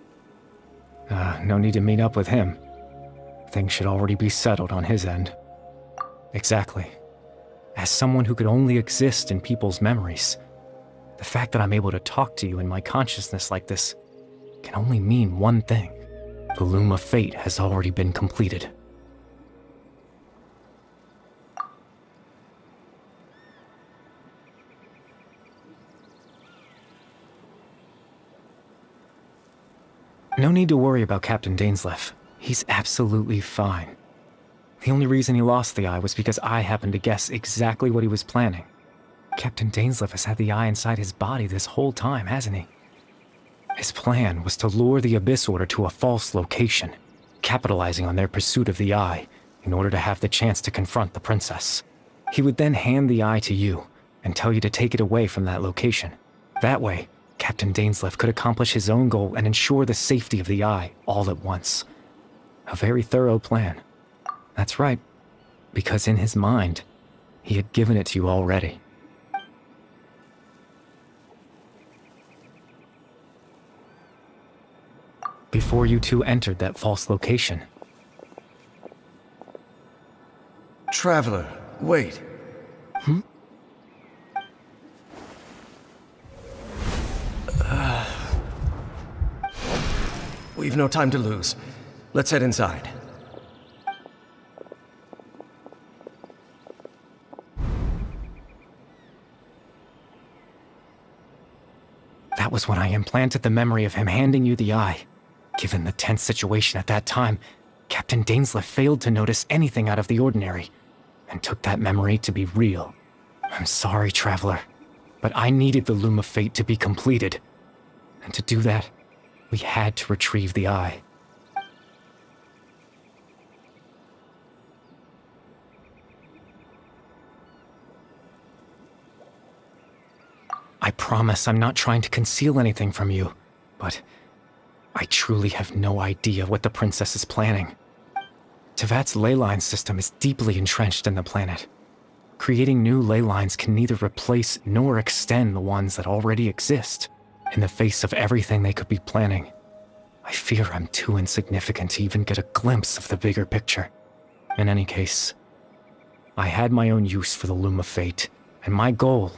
No need to meet up with him. Things should already be settled on his end. Exactly. As someone who could only exist in people's memories, the fact that I'm able to talk to you in my consciousness like this can only mean one thing. The loom of fate has already been completed. No need to worry about Captain Dainsleif. He's absolutely fine. The only reason he lost the eye was because I happened to guess exactly what he was planning. Captain Dainsleif has had the eye inside his body this whole time, hasn't he? His plan was to lure the Abyss Order to a false location, capitalizing on their pursuit of the eye in order to have the chance to confront the princess. He would then hand the eye to you and tell you to take it away from that location. That way, Captain Dainsleif could accomplish his own goal and ensure the safety of the eye all at once. A very thorough plan. That's right, because in his mind, he had given it to you already. Before you two entered that false location. Traveler, wait. We've no time to lose. Let's head inside. That That was when I implanted the memory of him handing you the eye. Given the tense situation at that time, Captain Dainsleif failed to notice anything out of the ordinary, and took that memory to be real. I'm sorry, Traveler, but I needed the Loom of Fate to be completed. And to do that, we had to retrieve the eye. I promise I'm not trying to conceal anything from you, but I truly have no idea what the princess is planning. Tevat's ley line system is deeply entrenched in the planet. Creating new ley lines can neither replace nor extend the ones that already exist. In the face of everything they could be planning, I fear I'm too insignificant to even get a glimpse of the bigger picture. In any case, I had my own use for the Loom of Fate, and my goal,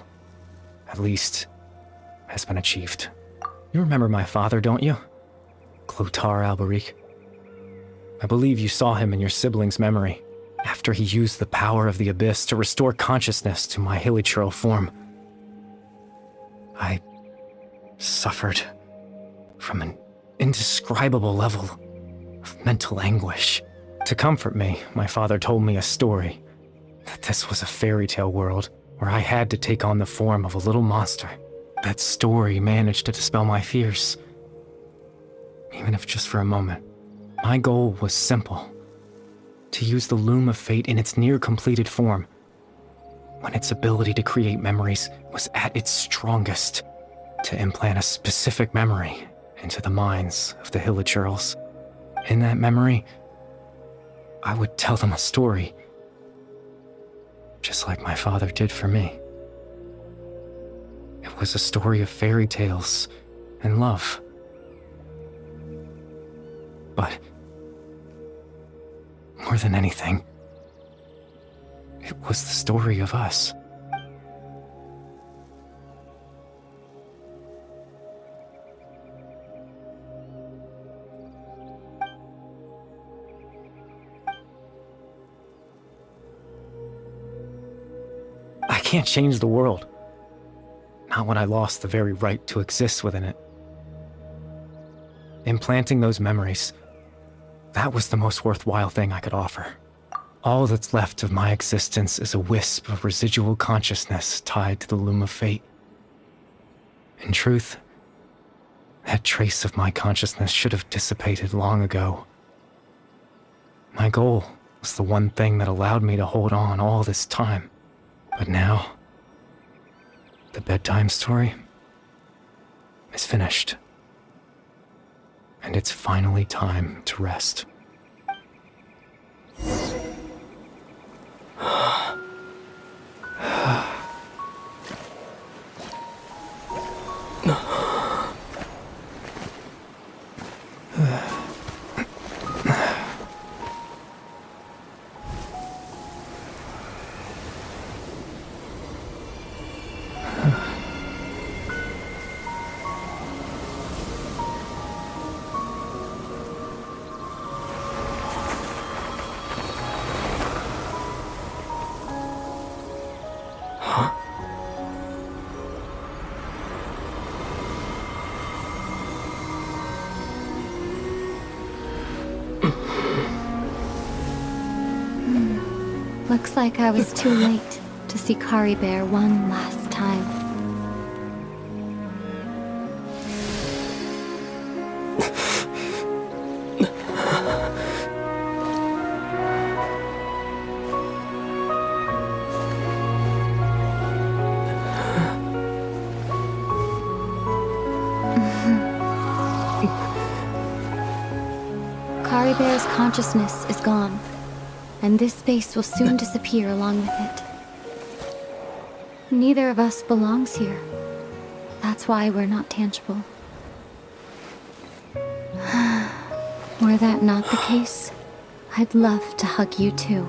at least, has been achieved. You remember my father, don't you? Clotar Alberic. I believe you saw him in your sibling's memory, after he used the power of the Abyss to restore consciousness to my hilichurl form. I suffered from an indescribable level of mental anguish. To comfort me, my father told me a story, that this was a fairy tale world where I had to take on the form of a little monster. That story managed to dispel my fears, even if just for a moment. My goal was simple: to use the Loom of Fate in its near-completed form, when its ability to create memories was at its strongest, to implant a specific memory into the minds of the hilichurls. In that memory, I would tell them a story, just like my father did for me. It was a story of fairy tales and love. But more than anything, it was the story of us. I can't change the world. Not when I lost the very right to exist within it. Implanting those memories, that was the most worthwhile thing I could offer. All that's left of my existence is a wisp of residual consciousness tied to the Loom of Fate. In truth, that trace of my consciousness should have dissipated long ago. My goal was the one thing that allowed me to hold on all this time. But now, the bedtime story is finished. And it's finally time to rest. Looks like I was too late to see Kari Bear one last time. Kari Bear's consciousness is gone, and this space will soon disappear along with it. Neither of us belongs here. That's why we're not tangible. Were that not the case, I'd love to hug you too.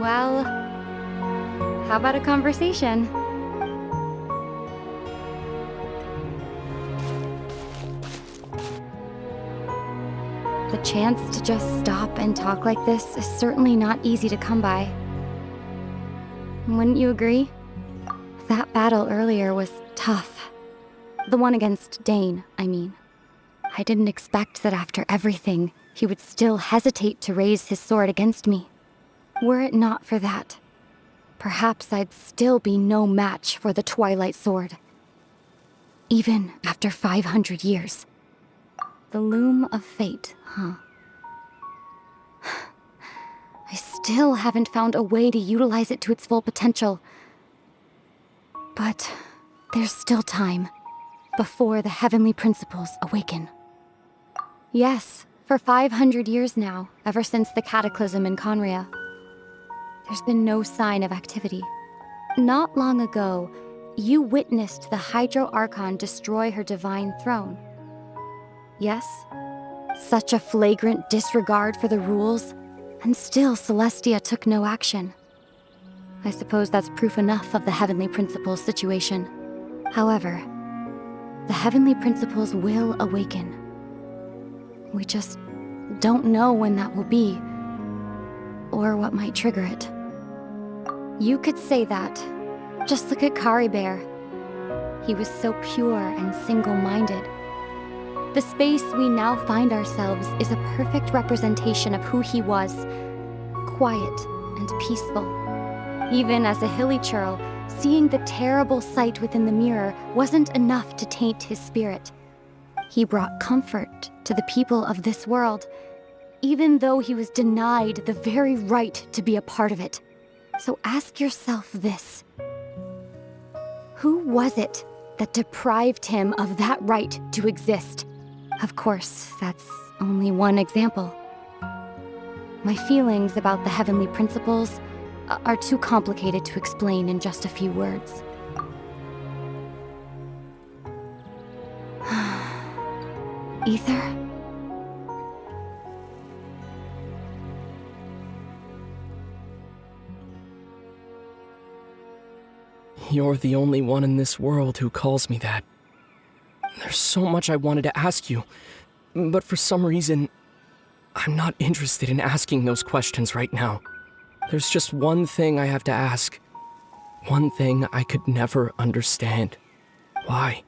Well, how about a conversation? The chance to just stop and talk like this is certainly not easy to come by. Wouldn't you agree? That battle earlier was tough. The one against Dane, I mean. I didn't expect that after everything, he would still hesitate to raise his sword against me. Were it not for that, perhaps I'd still be no match for the Twilight Sword. Even after 500 years. The loom of fate, huh? I still haven't found a way to utilize it to its full potential. But there's still time before the heavenly principles awaken. Yes, for 500 years now, ever since the cataclysm in Conria, there's been no sign of activity. Not long ago, you witnessed the Hydro Archon destroy her divine throne. Yes? Such a flagrant disregard for the rules, and still Celestia took no action. I suppose that's proof enough of the Heavenly Principles situation. However, the Heavenly Principles will awaken. We just don't know when that will be, or what might trigger it. You could say that. Just look at Caribert. He was so pure and single-minded. The space we now find ourselves is a perfect representation of who he was. Quiet and peaceful. Even as a hilly churl, seeing the terrible sight within the mirror wasn't enough to taint his spirit. He brought comfort to the people of this world, even though he was denied the very right to be a part of it. So ask yourself this. Who was it that deprived him of that right to exist? Of course, that's only one example. My feelings about the Heavenly Principles are too complicated to explain in just a few words. Ether? You're the only one in this world who calls me that. There's so much I wanted to ask you, but for some reason, I'm not interested in asking those questions right now. There's just one thing I have to ask. One thing I could never understand. Why?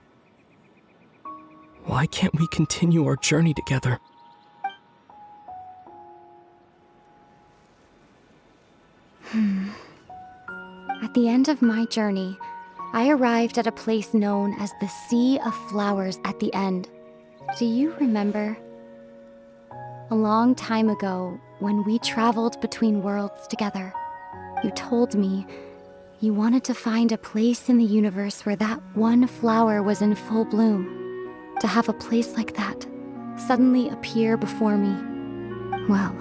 Why can't we continue our journey together? At the end of my journey, I arrived at a place known as the Sea of Flowers at the end. Do you remember? A long time ago, when we traveled between worlds together, you told me you wanted to find a place in the universe where that one flower was in full bloom. To have a place like that suddenly appear before me. Well,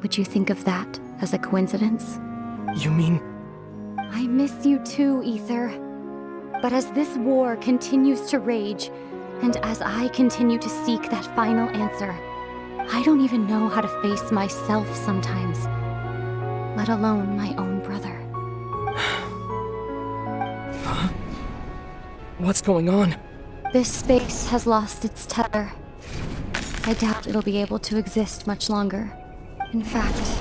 would you think of that as a coincidence? You mean... I miss you too, Ether. But as this war continues to rage, and as I continue to seek that final answer, I don't even know how to face myself sometimes, let alone my own brother. Huh? What's going on? This space has lost its tether. I doubt it'll be able to exist much longer. In fact,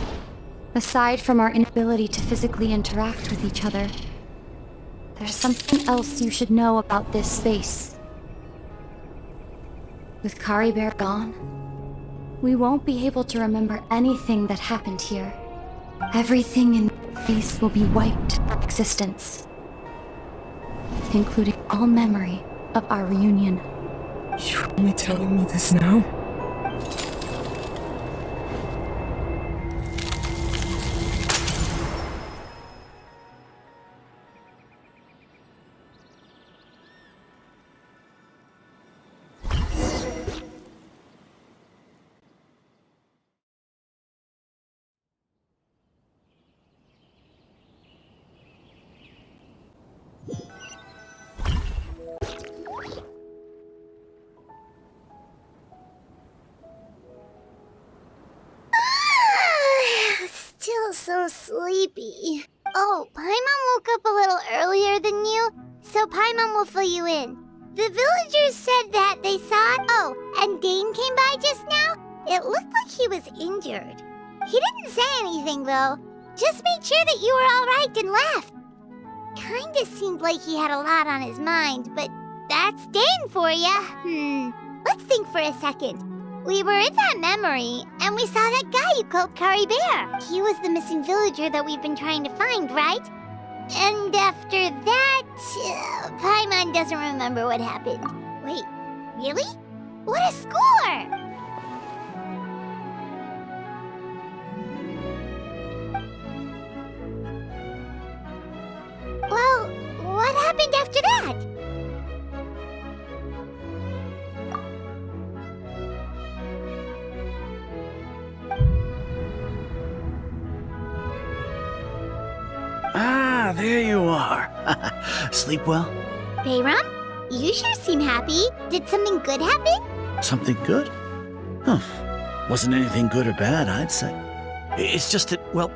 aside from our inability to physically interact with each other, there's something else you should know about this space. With Caribert gone, we won't be able to remember anything that happened here. Everything in this space will be wiped from existence, including all memory of our reunion. You're only telling me this now? Still so sleepy. Oh, Paimon woke up a little earlier than you, so Paimon will fill you in. The villagers said that they saw... Oh, and Dane came by just now? It looked like he was injured. He didn't say anything, though. Just made sure that you were alright and left. kinda seemed like he had a lot on his mind, but that's Dane for ya. Let's think for a second. We were in that memory, and we saw that guy you called Kari Bear. He was the missing villager that we've been trying to find, right? And after that, Paimon doesn't remember what happened. Wait, really? What a score! Well, what happened after that? Ah, there you are. Sleep well? Bayram? You sure seem happy. Did something good happen? Something good? Huh. Wasn't anything good or bad, I'd say. It's just that, well,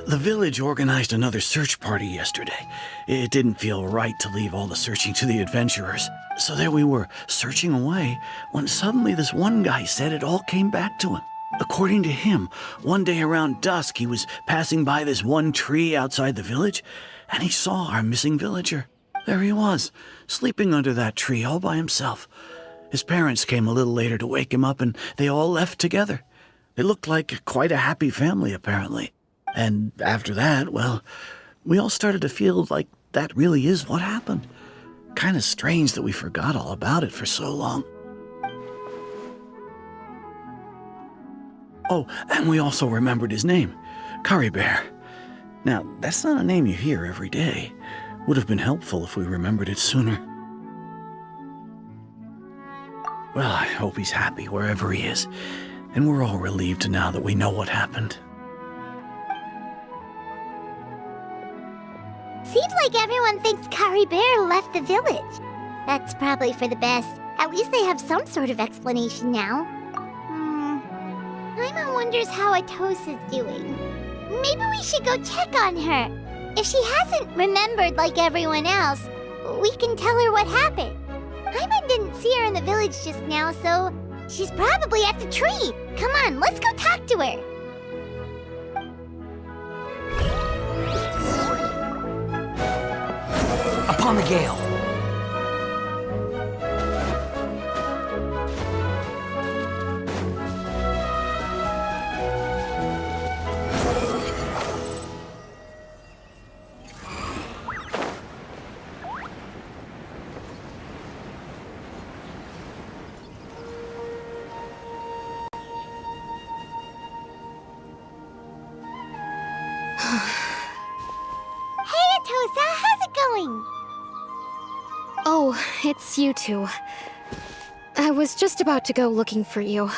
the village organized another search party yesterday. It didn't feel right to leave all the searching to the adventurers. So there we were, searching away, when suddenly this one guy said it all came back to him. According to him, one day around dusk, he was passing by this one tree outside the village, and he saw our missing villager. There he was, sleeping under that tree all by himself. His parents came a little later to wake him up, and they all left together. They looked like quite a happy family, apparently. And after that, well, we all started to feel like that really is what happened. Kind of strange that we forgot all about it for so long. Oh, and we also remembered his name, Kari Bear. Now, that's not a name you hear every day. Would have been helpful if we remembered it sooner. Well, I hope he's happy wherever he is, and we're all relieved now that we know what happened. Seems like everyone thinks Kari Bear left the village. That's probably for the best. At least they have some sort of explanation now. Paimon wonders how Atosa's doing. Maybe we should go check on her. If she hasn't remembered like everyone else, we can tell her what happened. Paimon didn't see her in the village just now, so she's probably at the tree. Come on, let's go talk to her. Upon the gale. Hey, Atosa, how's it going? Oh, it's you two. I was just about to go looking for you.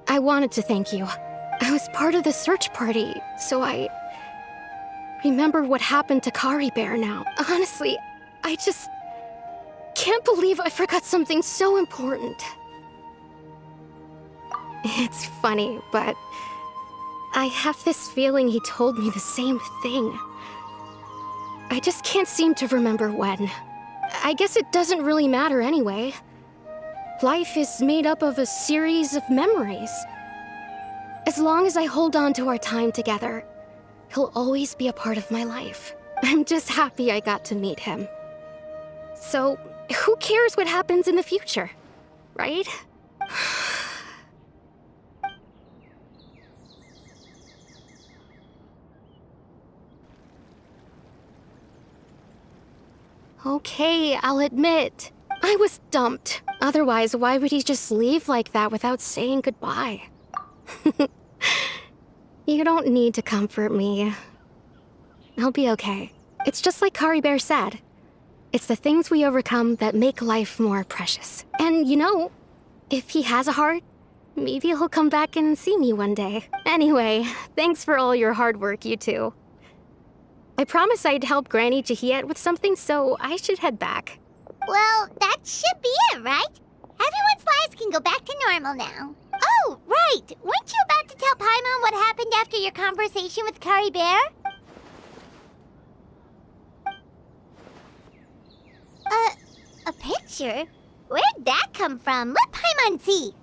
I wanted to thank you. I was part of the search party, so I remember what happened to Kari Bear now. Honestly, I just can't believe I forgot something so important. It's funny, but I have this feeling he told me the same thing. I just can't seem to remember when. I guess it doesn't really matter anyway. Life is made up of a series of memories. As long as I hold on to our time together, he'll always be a part of my life. I'm just happy I got to meet him. So, who cares what happens in the future, right? Okay, I'll admit. I was dumped. Otherwise, why would he just leave like that without saying goodbye? You don't need to comfort me. I'll be okay. It's just like Kari Bear said. It's the things we overcome that make life more precious. And you know, if he has a heart, maybe he'll come back and see me one day. Anyway, thanks for all your hard work, you two. I promised I'd help Granny Jahiet with something, so I should head back. Well, that should be it, right? Everyone's lives can go back to normal now. Oh, right! Weren't you about to tell Paimon what happened after your conversation with Kari Bear? A picture? Where'd that come from? Let Paimon see.